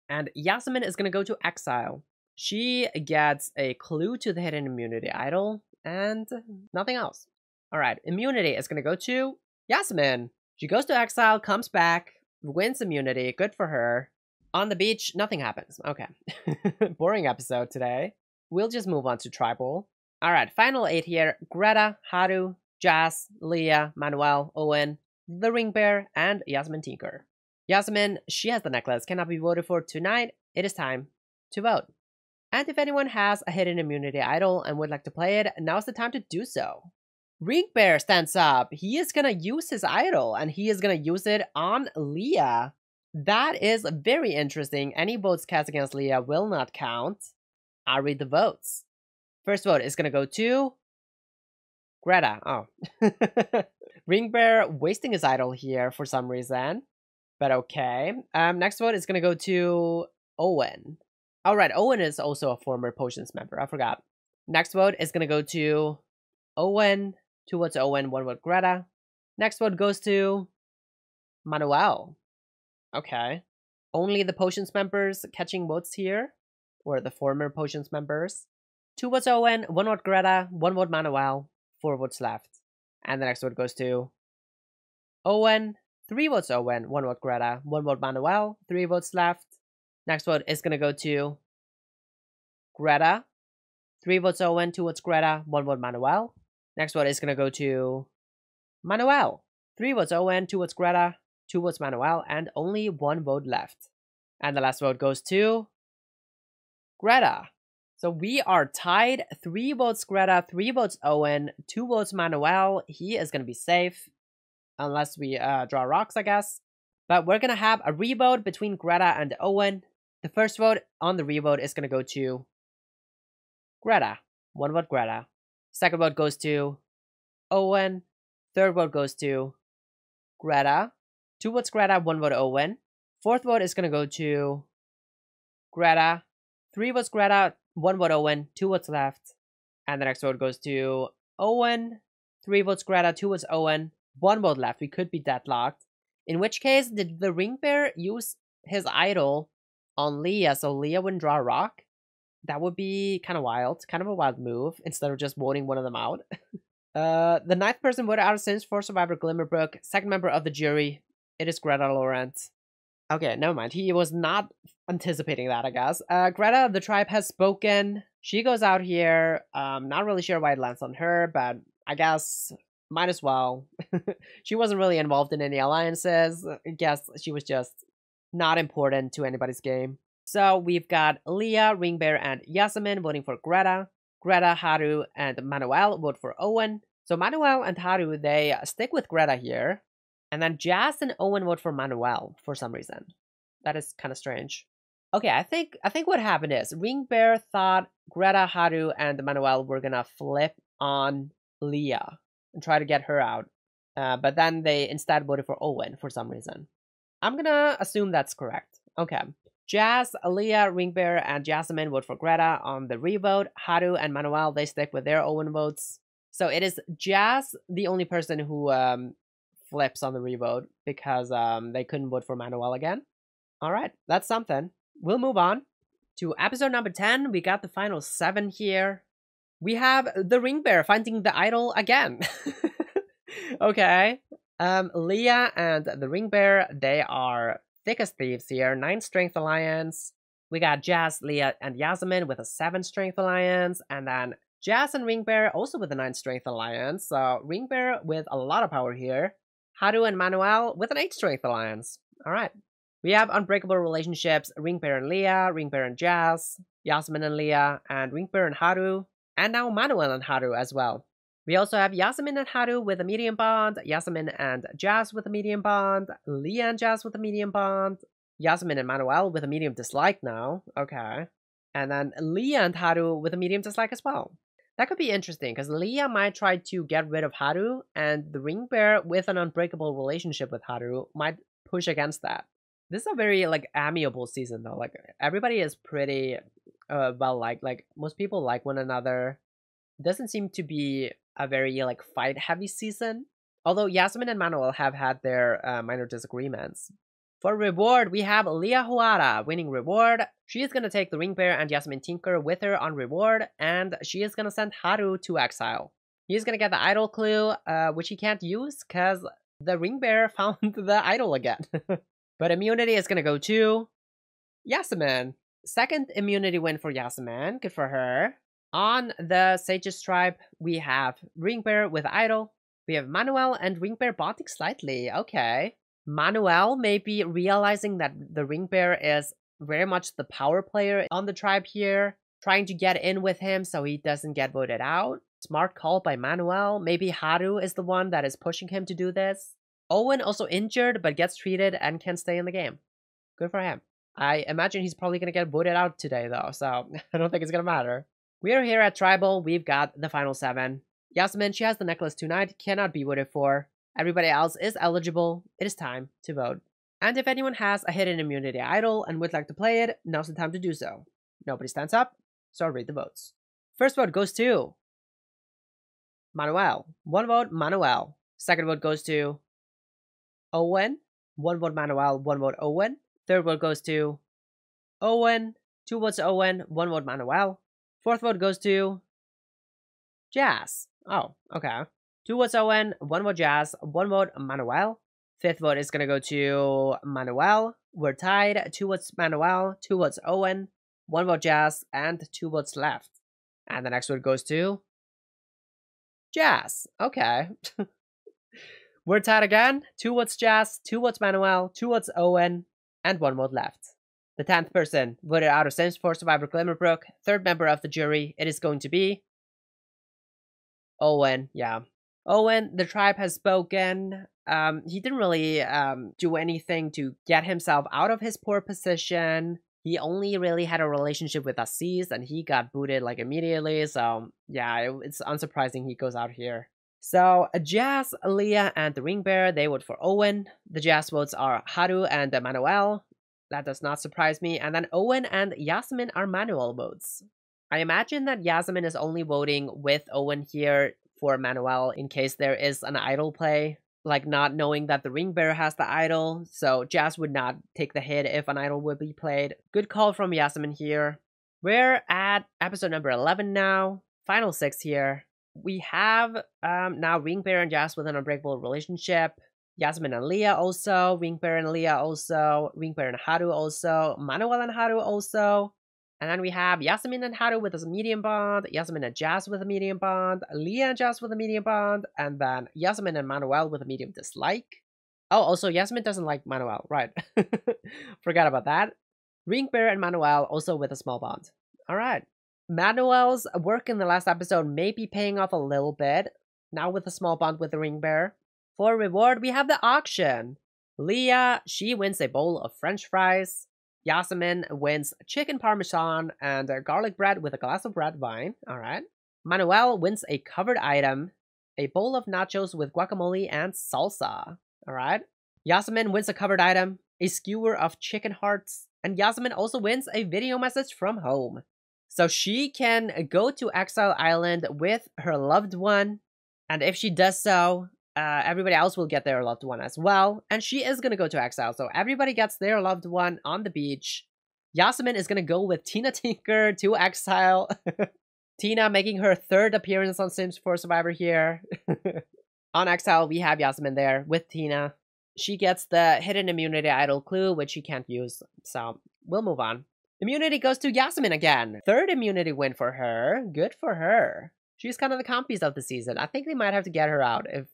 And Yasmin is going to go to exile. She gets a clue to the hidden immunity idol, and nothing else. Alright, immunity is going to go to Yasmin. She goes to exile, comes back, wins immunity, good for her. On the beach, nothing happens. Okay. Boring episode today. We'll just move on to tribal. Alright, final 8 here. Greta, Haru, Jazz, Leah, Manuel, Owen, the Ring Bear, and Yasmin Tinker. Yasmin, she has the necklace, cannot be voted for tonight. It is time to vote. And if anyone has a hidden immunity idol and would like to play it, now's the time to do so. Ring Bear stands up. He is gonna use his idol, and he is gonna use it on Leah. That is very interesting. Any votes cast against Leah will not count. I'll read the votes. First vote is gonna go to Greta. Oh. Ring Bear wasting his idol here for some reason. But okay. Next vote is gonna go to Owen. Alright, Owen is also a former Potions member. I forgot. Next vote is gonna go to Owen. 2 votes Owen, 1 vote Greta. Next vote goes to Manuel. Okay. Only the Potions members catching votes here. Or the former Potions members. 2 votes Owen, 1 vote Greta, 1 vote Manuel, 4 votes left. And the next vote goes to Owen. 3 votes Owen, 1 vote Greta, 1 vote Manuel, 3 votes left. Next vote is going to go to Greta. 3 votes Owen, 2 votes Greta, 1 vote Manuel. Next vote is going to go to Manuel. 3 votes Owen, 2 votes Greta, 2 votes Manuel, and only 1 vote left. And the last vote goes to Greta. So we are tied. 3 votes Greta, 3 votes Owen, 2 votes Manuel. He is going to be safe. Unless we draw rocks, I guess. But we're going to have a revote between Greta and Owen. The first vote on the revote is going to go to Greta. 1 vote Greta. Second vote goes to Owen. Third vote goes to Greta. 2 votes Greta, 1 vote Owen. Fourth vote is going to go to Greta. 3 votes Greta, 1 vote Owen, 2 votes left. And the next vote goes to Owen. 3 votes Greta, 2 votes Owen, 1 vote left. We could be deadlocked. In which case, did the Ring Bear use his idol on Leah so Leah wouldn't draw a rock? That would be kind of wild. Kind of a wild move instead of just voting one of them out. The 9th person voted out of Sims 4 Survivor Glimmerbrook. 2nd member of the jury. It is Greta Lawrence. Okay, never mind. He was not anticipating that, I guess. Greta, the tribe has spoken. She goes out here. Not really sure why it lands on her, but I guess might as well. She wasn't really involved in any alliances. I guess she was just not important to anybody's game. So we've got Leah, Ring Bear, and Yasmin voting for Greta. Greta, Haru, and Manuel vote for Owen. So Manuel and Haru, they stick with Greta here. And then Jazz and Owen vote for Manuel for some reason. That is kind of strange. Okay, I think what happened is Ring Bear thought Greta, Haru, and Manuel were gonna flip on Leah and try to get her out. But then they instead voted for Owen for some reason. I'm gonna assume that's correct. Okay. Jazz, Leah, Ring Bear, and Jasmine vote for Greta on the revote. Haru and Manuel, they stick with their Owen votes. So it is Jazz, the only person who flips on the revote because they couldn't vote for Manuel again. All right, that's something. We'll move on to episode number 10. We got the final 7 here. We have the Ring Bear finding the idol again. Okay. Leah and the Ring Bear, they are thick as thieves here. 9 strength alliance. We got Jazz, Leah, and Yasmin with a 7 strength alliance. And then Jazz and Ring Bear also with a 9 strength alliance. So Ring Bear with a lot of power here. Haru and Manuel with an 8 strength alliance. All right. We have unbreakable relationships. Ring Bear and Leah, Ring Bear and Jazz, Yasmin and Leah, and Ring Bear and Haru. And now Manuel and Haru as well. We also have Yasmin and Haru with a medium bond, Yasmin and Jazz with a medium bond, Leah and Jazz with a medium bond, Yasmin and Manuel with a medium dislike now. Okay. And then Leah and Haru with a medium dislike as well. That could be interesting because Leah might try to get rid of Haru, and the Ring Bear with an unbreakable relationship with Haru might push against that. This is a very amiable season though. Everybody is pretty well liked. Most people like one another. It doesn't seem to be a very fight heavy season. Although Yasmin and Manuel have had their minor disagreements. For reward, we have Leah Huara winning reward. She is gonna take the Ring Bear and Yasmin Tinker with her on reward, and she is gonna send Haru to exile. He's gonna get the idol clue, which he can't use because the Ring Bear found the idol again. But immunity is gonna go to Yasmin. Second immunity win for Yasmin. Good for her. On the Sage's tribe, we have Ring Bear with idol. We have Manuel and Ring Bear bonding slightly. Okay. Manuel may be realizing that the Ring Bear is very much the power player on the tribe here, trying to get in with him so he doesn't get voted out. Smart call by Manuel. Maybe Haru is the one that is pushing him to do this. Owen also injured but gets treated and can stay in the game. Good for him. I imagine he's probably going to get voted out today though, so I don't think it's going to matter. We are here at Tribal. We've got the final 7. Yasmin, she has the necklace tonight, cannot be voted for. Everybody else is eligible. It is time to vote. And if anyone has a hidden immunity idol and would like to play it, now's the time to do so. Nobody stands up, so I'll read the votes. First vote goes to Manuel. 1 vote, Manuel. Second vote goes to Owen. 1 vote, Manuel. 1 vote, Owen. Third vote goes to Owen. 2 votes, Owen. 1 vote, Manuel. Fourth vote goes to Jazz. Oh, okay. 2 votes Owen, 1 vote Jazz, 1 vote Manuel. Fifth vote is going to go to Manuel. We're tied. 2 votes Manuel, 2 votes Owen, 1 vote Jazz, and 2 votes left. And the next vote goes to Jazz. Okay. We're tied again. 2 votes Jazz, 2 votes Manuel, 2 votes Owen, and 1 vote left. The 10th person voted out of Sims 4 Survivor Glimmerbrook, 3rd member of the jury, it is going to be Owen. Yeah. Owen, the tribe has spoken. He didn't really do anything to get himself out of his poor position. He only really had a relationship with Aziz and he got booted immediately. So yeah, it's unsurprising he goes out here. So Jazz, Leah, and the Ring Bear, they vote for Owen. The Jazz votes are Haru and Manuel. That does not surprise me. And then Owen and Yasmin are Manuel votes. I imagine that Yasmin is only voting with Owen here for Manuel in case there is an idol play. Not knowing that the Ring Bear has the idol. So Jazz would not take the hit if an idol would be played. Good call from Yasmin here. We're at episode number 11 now. Final 6 here. We have now Ring Bear and Jazz with an unbreakable relationship. Yasmin and Leah also, Ring Bear and Leah also, Ring Bear and Haru also, Manuel and Haru also. And then we have Yasmin and Haru with a medium bond, Yasmin and Jazz with a medium bond, Leah and Jazz with a medium bond, and then Yasmin and Manuel with a medium dislike. Oh, also Yasmin doesn't like Manuel, right. Forgot about that. Ring Bear and Manuel also with a small bond. Alright. Manuel's work in the last episode may be paying off a little bit. Now with a small bond with the Ring Bear. For reward, we have the auction. Leah, she wins a bowl of French fries. Yasmin wins chicken parmesan and garlic bread with a glass of red wine. Alright. Manuel wins a covered item. A bowl of nachos with guacamole and salsa. Alright. Yasmin wins a covered item. A skewer of chicken hearts. And Yasmin also wins a video message from home. So she can go to Exile Island with her loved one. And if she does so, everybody else will get their loved one as well. And she is going to go to Exile. So everybody gets their loved one on the beach. Yasmin is going to go with Tina Tinker to Exile. Tina making her third appearance on Sims 4 Survivor here. On Exile, we have Yasmin there with Tina. She gets the hidden immunity idol clue, which she can't use. So we'll move on. Immunity goes to Yasmin again. Third immunity win for her. Good for her. She's kind of the compies of the season. I think they might have to get her out if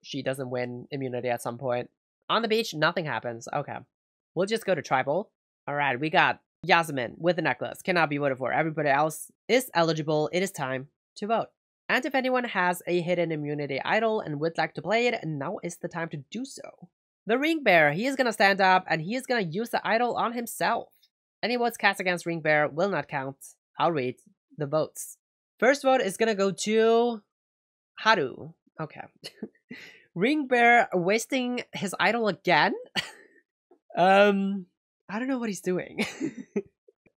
she doesn't win immunity at some point. On the beach, nothing happens. Okay. We'll just go to tribal. Alright, we got Yasmin with the necklace. Cannot be voted for. Everybody else is eligible. It is time to vote. And if anyone has a hidden immunity idol and would like to play it, now is the time to do so. The Ring Bear, he is going to stand up and he is going to use the idol on himself. Any votes cast against Ring Bear will not count. I'll read the votes. First vote is going to go to Haru. Okay. Ring Bear wasting his idol again? I don't know what he's doing.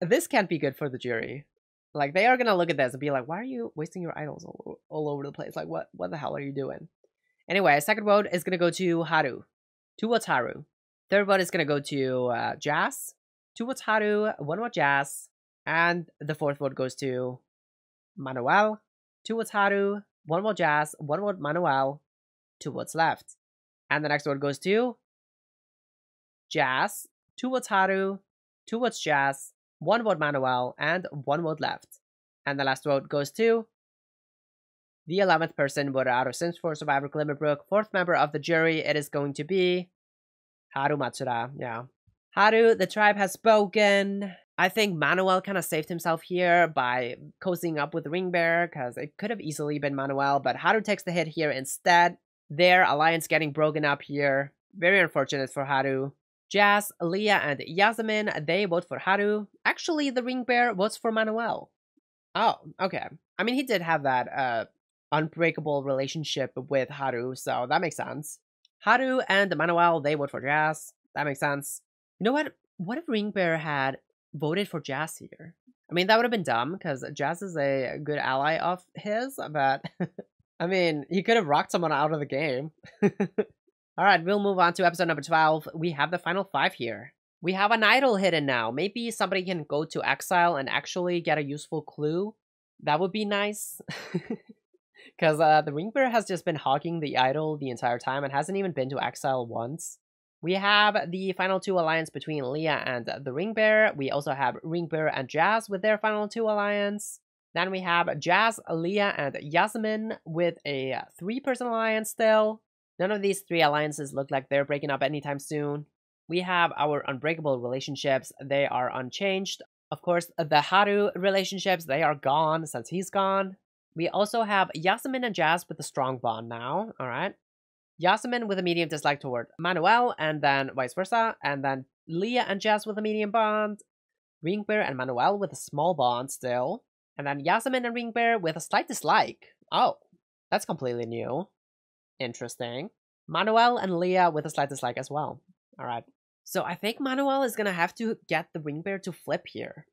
This can't be good for the jury. Like, they are gonna look at this and be like, why are you wasting your idols all over the place? Like, what the hell are you doing? Anyway, second vote is gonna go to Haru. Towards Haru. Third vote is gonna go to Jazz. Towards Haru, one vote Jazz. And the fourth vote goes to Manuel. Towards Haru, one vote Jazz, one vote Manuel. 2 votes left. And the next vote goes to Jazz. 2 votes Haru, 2 votes Jazz, 1 vote Manuel, and 1 vote left. And the last vote goes to the 11th person voted out of Sims 4 Survivor Glimmerbrook. 4th member of the jury, it is going to be Haru Matsuda. Yeah. Haru, the tribe has spoken. I think Manuel kind of saved himself here by cozying up with the Ring Bear, because it could have easily been Manuel, but Haru takes the hit here instead. Their alliance getting broken up here. Very unfortunate for Haru. Jazz, Leah, and Yasmin, they vote for Haru. Actually, the Ring Bear votes for Manuel. Oh, okay. I mean, he did have that unbreakable relationship with Haru, so that makes sense. Haru and Manuel, they vote for Jazz. That makes sense. You know what? What if Ring Bear had voted for Jazz here? I mean, that would have been dumb, because Jazz is a good ally of his, but... I mean, he could have rocked someone out of the game. Alright, we'll move on to episode number 12. We have the final 5 here. We have an idol hidden now. Maybe somebody can go to Exile and actually get a useful clue. That would be nice. Because the Ring Bear has just been hogging the idol the entire time and hasn't even been to Exile once. We have the final 2 alliance between Leah and the Ring Bear. We also have Ring Bear and Jazz with their final 2 alliance. Then we have Jazz, Leah, and Yasmin with a 3-person alliance still. None of these 3 alliances look like they're breaking up anytime soon. We have our unbreakable relationships. They are unchanged. Of course, the Haru relationships, they are gone since he's gone. We also have Yasmin and Jazz with a strong bond now. Alright. Yasmin with a medium dislike toward Manuel, and then vice versa. And then Leah and Jazz with a medium bond. Ring Bear and Manuel with a small bond still. And then Yasmin and Ring Bear with a slight dislike. Oh, that's completely new. Interesting. Manuel and Leah with a slight dislike as well. Alright. So I think Manuel is gonna have to get the Ring Bear to flip here.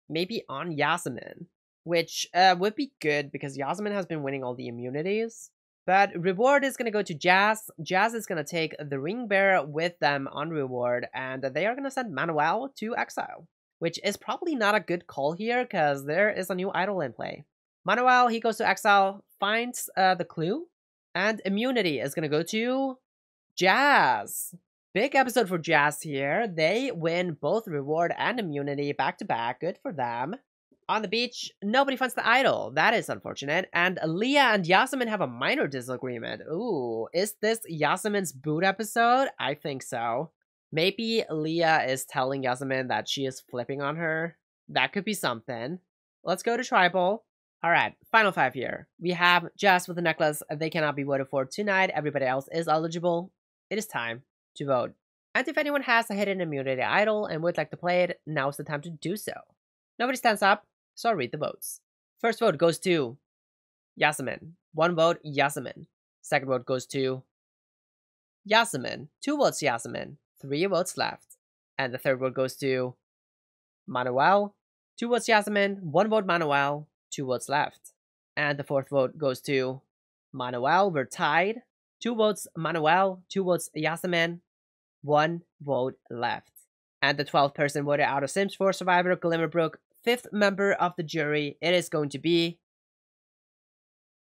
Maybe on Yasmin. Which would be good because Yasmin has been winning all the immunities. But reward is gonna go to Jazz. Jazz is gonna take the Ring Bear with them on reward. And they are gonna send Manuel to Exile. Which is probably not a good call here because there is a new idol in play. Manuel, he goes to Exile, finds the clue. And immunity is going to go to Jazz. Big episode for Jazz here. They win both reward and immunity back to back. Good for them. On the beach, nobody finds the idol. That is unfortunate. And Leah and Yasmin have a minor disagreement. Ooh, is this Yasmin's boot episode? I think so. Maybe Leah is telling Yasmin that she is flipping on her. That could be something. Let's go to tribal. Alright, final 5 here. We have Jess with a necklace. They cannot be voted for tonight. Everybody else is eligible. It is time to vote. And if anyone has a hidden immunity idol and would like to play it, now's the time to do so. Nobody stands up, so I'll read the votes. First vote goes to Yasmin. 1 vote, Yasmin. Second vote goes to Yasmin. 2 votes, Yasmin. 3 votes left. And the third vote goes to Manuel. 2 votes, Yasmin. 1 vote, Manuel. 2 votes left. And the fourth vote goes to Manuel. We're tied. 2 votes, Manuel. 2 votes, Yasmin. 1 vote left. And the 12th person voted out of Sims 4 Survivor, Glimmerbrook, 5th member of the jury. It is going to be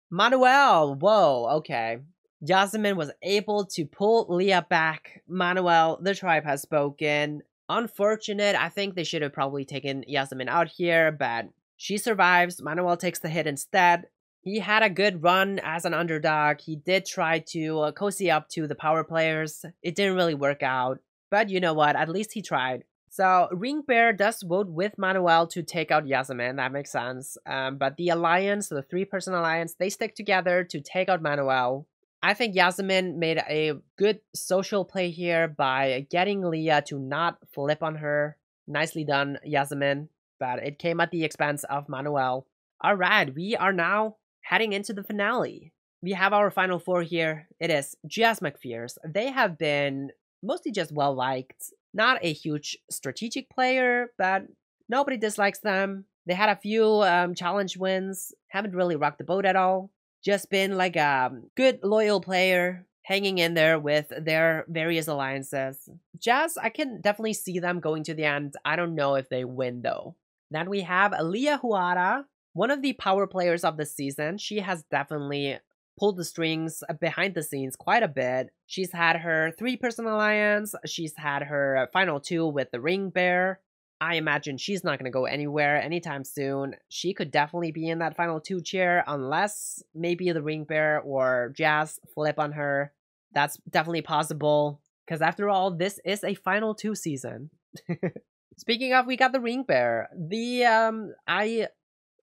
Manuel. Whoa, okay. Yasmin was able to pull Leah back. Manuel, the tribe has spoken. Unfortunate. I think they should have probably taken Yasmin out here, but she survives. Manuel takes the hit instead. He had a good run as an underdog. He did try to cozy up to the power players. It didn't really work out. But you know what? At least he tried. So Ring Bear does vote with Manuel to take out Yasmin. That makes sense. But the alliance, the 3-person alliance, they stick together to take out Manuel. I think Yasmin made a good social play here by getting Leah to not flip on her. Nicely done, Yasmin. But it came at the expense of Manuel. Alright, we are now heading into the finale. We have our final 4 here. It is Jess McPherce. They have been mostly just well-liked. Not a huge strategic player, but nobody dislikes them. They had a few challenge wins. Haven't really rocked the boat at all. Just been like a good, loyal player, hanging in there with their various alliances. Jazz, I can definitely see them going to the end. I don't know if they win, though. Then we have Leah Huara, one of the power players of the season. She has definitely pulled the strings behind the scenes quite a bit. She's had her 3-person alliance. She's had her final 2 with the Ring Bear. I imagine she's not going to go anywhere anytime soon. She could definitely be in that final 2 chair unless maybe the Ring Bear or Jazz flip on her. That's definitely possible because after all, this is a final 2 season. Speaking of, we got the Ring Bear. I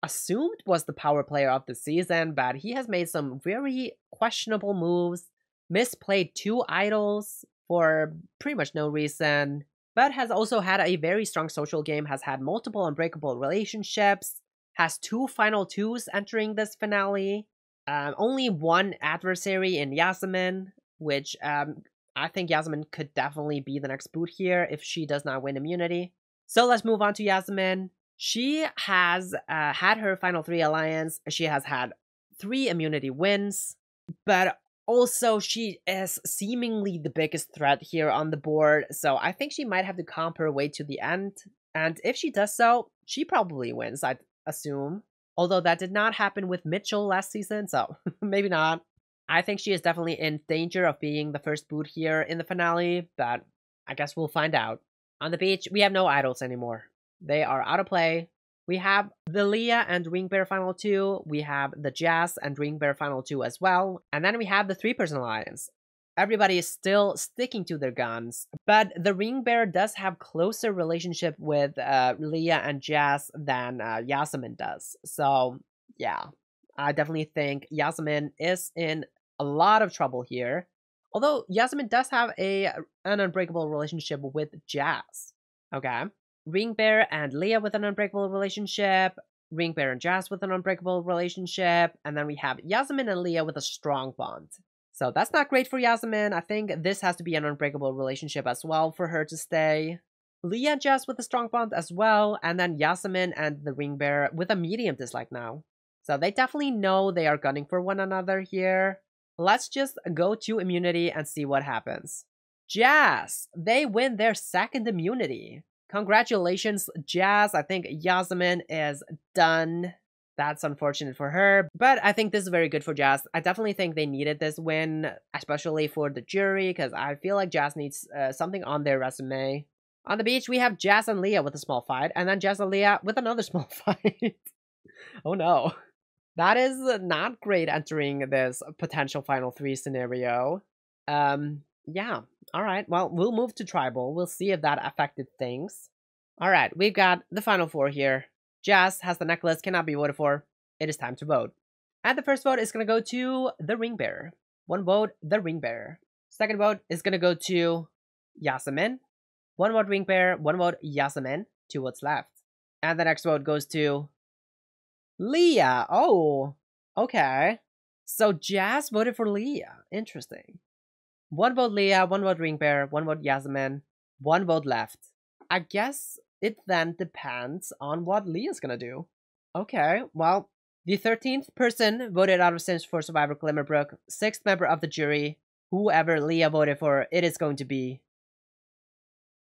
assumed was the power player of the season, but he has made some very questionable moves, misplayed 2 idols for pretty much no reason, but has also had a very strong social game, has had multiple unbreakable relationships, has 2 final 2s entering this finale, only 1 adversary in Yasmin, which I think Yasmin could definitely be the next boot here if she does not win immunity. So let's move on to Yasmin. She has had her final 3 alliance. She has had 3 immunity wins, but also she is seemingly the biggest threat here on the board. So I think she might have to comp her way to the end. And if she does so, she probably wins, I'd assume. Although that did not happen with Mitchell last season, so maybe not. I think she is definitely in danger of being the first boot here in the finale, but I guess we'll find out. On the beach, we have no idols anymore. They are out of play. We have the Leah and Ring Bear final 2. We have the Jazz and Ring Bear final 2 as well. And then we have the 3-person alliance. Everybody is still sticking to their guns, but the Ring Bear does have closer relationship with Leah and Jazz than Yasmin does. So yeah, I definitely think Yasmin is in a lot of trouble here. Although Yasmin does have an unbreakable relationship with Jazz. Okay. Ring Bear and Leah with an unbreakable relationship. Ring Bear and Jazz with an unbreakable relationship. And then we have Yasmin and Leah with a strong bond. So that's not great for Yasmin. I think this has to be an unbreakable relationship as well for her to stay. Leah and Jazz with a strong bond as well. And then Yasmin and the Ring Bear with a medium dislike now. So they definitely know they are gunning for one another here. Let's just go to immunity and see what happens. Jazz! They win their 2nd immunity. Congratulations, Jazz. I think Yasmin is done. That's unfortunate for her, but I think this is very good for Jazz. I definitely think they needed this win, especially for the jury, because I feel like Jazz needs something on their resume. On the beach, we have Jazz and Leah with a small fight, and then Jazz and Leah with another small fight. Oh no. That is not great entering this potential final 3 scenario. Yeah. All right. Well, we'll move to tribal. We'll see if that affected things. All right. We've got the final four here. Jazz has the necklace, cannot be voted for. It is time to vote. And the first vote is going to go to the ring bearer. One vote, the ring bearer. Second vote is going to go to Yasemin. One vote ring bearer, one vote Yasemin. 2 votes left. And the next vote goes to Leah. Oh, okay. So Jazz voted for Leah. Interesting. One vote Leah, one vote ring bearer, one vote Yasemin, one vote left. I guess it then depends on what Leah's gonna do. Okay, well, the 13th person voted out of Sims 4 Survivor Glimmerbrook, 6th member of the jury, whoever Leah voted for, it is going to be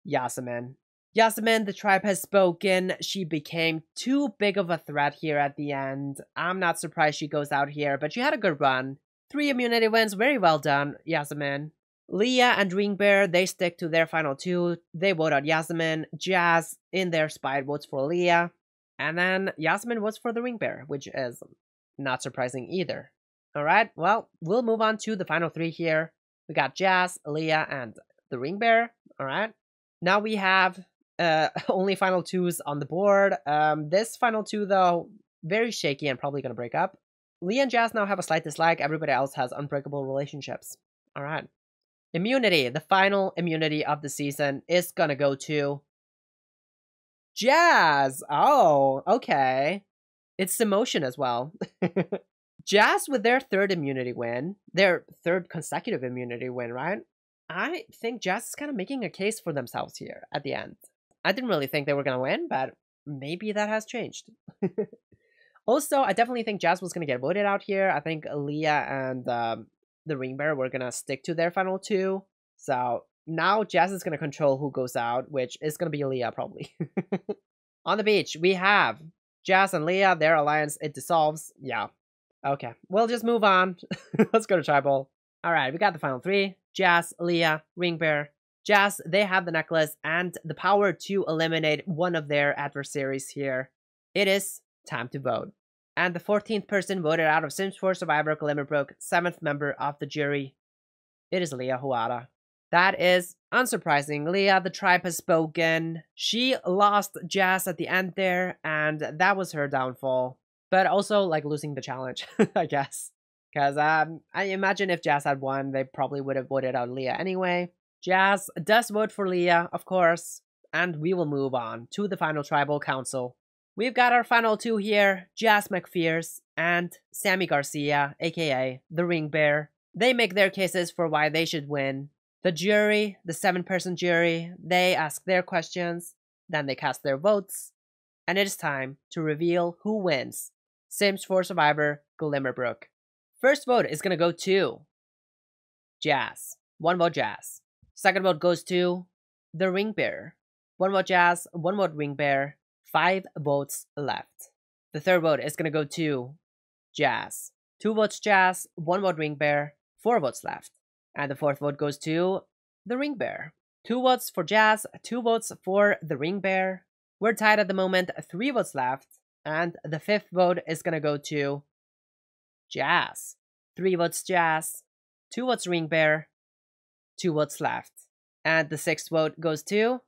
Yasemin. Yasemin, the tribe has spoken. She became too big of a threat here at the end. I'm not surprised she goes out here, but she had a good run. 3 immunity wins, very well done, Yasemin. Leah and Ring Bear, they stick to their final 2. They vote out Yasemin. Jazz, in their spite, votes for Leah. And then Yasemin votes for the Ring Bear, which is not surprising either. Alright, well, we'll move on to the final 3 here. We got Jazz, Leah, and the Ring Bear. Alright. Now we have only final 2s on the board. This final 2, though, very shaky and probably going to break up. Leah and Jazz now have a slight dislike. Everybody else has unbreakable relationships. Alright. Immunity. The final immunity of the season is gonna go to Jazz. Oh, okay. It's emotion as well. Jazz with their 3rd immunity win. Their 3rd consecutive immunity win, right? I think Jazz is kind of making a case for themselves here at the end. I didn't really think they were gonna win, but maybe that has changed. Also, I definitely think Jazz was going to get voted out here. I think Leah and the Ring Bearer were going to stick to their final 2. So now Jazz is going to control who goes out, which is going to be Leah probably. On the beach, we have Jazz and Leah. Their alliance, it dissolves. Yeah. Okay, we'll just move on. Let's go to tribal. All right, we got the final 3. Jazz, Leah, Ring Bearer. Jazz, they have the necklace and the power to eliminate one of their adversaries here. It is time to vote. And the 14th person voted out of Sims 4 Survivor Glimmerbrook, 7th member of the jury. It is Leah Huada. That is unsurprising. Leah, the tribe has spoken. She lost Jazz at the end there, and that was her downfall. But also, like, losing the challenge, I guess. Because I imagine if Jazz had won, they probably would have voted out Leah anyway. Jazz does vote for Leah, of course. And we will move on to the final tribal council. We've got our final 2 here, Jazz McPherce and Sammy Garcia, aka the Ring Bear. They make their cases for why they should win. The jury, the 7-person jury, they ask their questions, then they cast their votes, and it is time to reveal who wins Sims 4 Survivor Glimmerbrook. First vote is going to go to Jazz. 1 vote Jazz. Second vote goes to the Ring Bear. 1 vote Jazz, 1 vote Ring Bear. 5 votes left. The third vote is going to go to Jazz. 2 votes Jazz, 1 vote Ring Bear, 4 votes left. And the fourth vote goes to the Ring Bear. 2 votes for Jazz, 2 votes for the Ring Bear. We're tied at the moment, 3 votes left. And the 5th vote is going to go to Jazz. 3 votes Jazz, 2 votes Ring Bear, 2 votes left. And the 6th vote goes to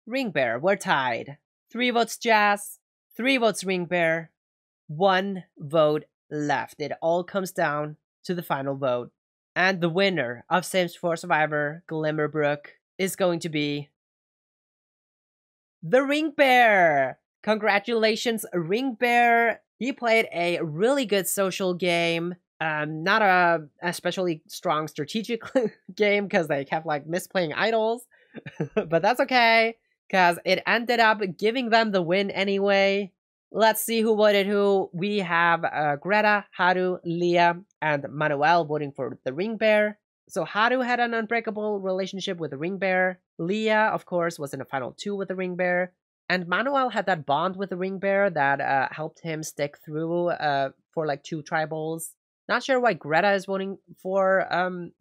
Ring Bear. We're tied. 3 votes Jazz, 3 votes Ring Bear, 1 vote left. It all comes down to the final vote. And the winner of Sims 4 Survivor Glimmerbrook is going to be the Ring Bear. Congratulations, Ring Bear. He played a really good social game. Not a especially strong strategic game because they kept like misplaying idols. But that's okay, because it ended up giving them the win anyway. Let's see who voted who. We have Greta, Haru, Leah, and Manuel voting for the Ring Bear. So Haru had an unbreakable relationship with the Ring Bear. Leah, of course, was in the final 2 with the Ring Bear. And Manuel had that bond with the Ring Bear that helped him stick through for like 2 tribals. Not sure why Greta is voting for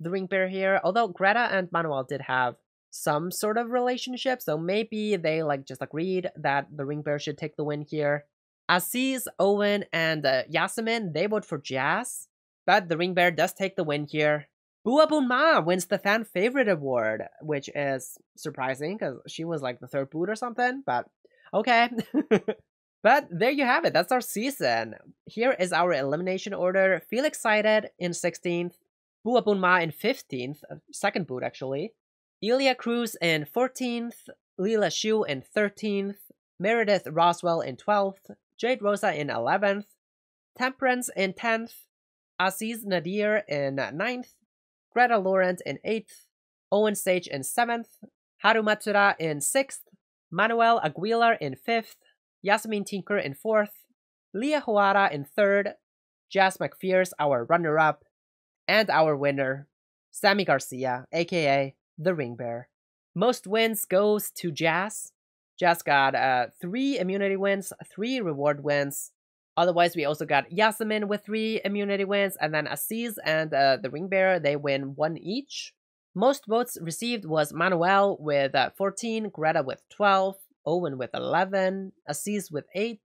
the Ring Bear here, although Greta and Manuel did have some sort of relationship, so maybe they like just agreed that the Ring Bear should take the win here. Aziz, Owen, and Yasemin, they vote for Jazz, but the Ring Bear does take the win here. Bunma wins the fan favorite award, which is surprising because she was like the third boot or something, but okay. But there you have it, that's our season. Here is our elimination order. Feel Excited in 16th, Bunma in 15th, second boot actually. Ilya Cruz in 14th, Leela Shu in 13th, Meredith Roswell in 12th, Jade Rosa in 11th, Temperance in 10th, Aziz Nadir in 9th, Greta Laurent in 8th, Owen Sage in 7th, Haru Matsura in 6th, Manuel Aguilar in 5th, Yasmin Tinker in 4th, Leah Huara in 3rd, Jazz McPherce, our runner-up, and our winner, Sammy Garcia, aka the Ring Bear. Most wins goes to Jazz. Jazz got 3 immunity wins, 3 reward wins. Otherwise, we also got Yasmin with 3 immunity wins, and then Aziz and the Ring Bear, they win 1 each. Most votes received was Manuel with 14, Greta with 12, Owen with 11, Aziz with 8,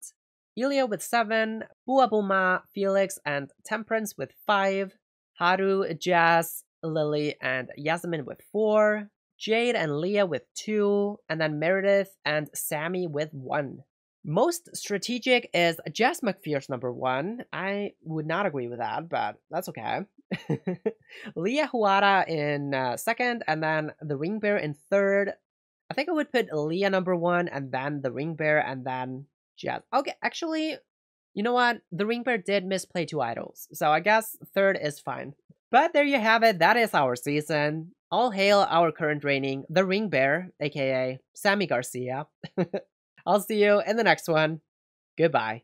Ilya with 7, Bunma, Felix, and Temperance with 5, Haru, Jazz, Lily, and Yasmin with 4, Jade and Leah with 2, and then Meredith and Sammy with 1. Most strategic is Jazz McPherce number 1. I would not agree with that, but that's okay. Leah Huara in 2nd, and then the Ring Bear in 3rd. I think I would put Leah number 1, and then the Ring Bear, and then Jazz. Okay, actually, you know what? The Ring Bear did misplay 2 idols, so I guess 3rd is fine. But there you have it, that is our season. All hail our current reigning, the Ring Bear, aka Sammy Garcia. I'll see you in the next one. Goodbye.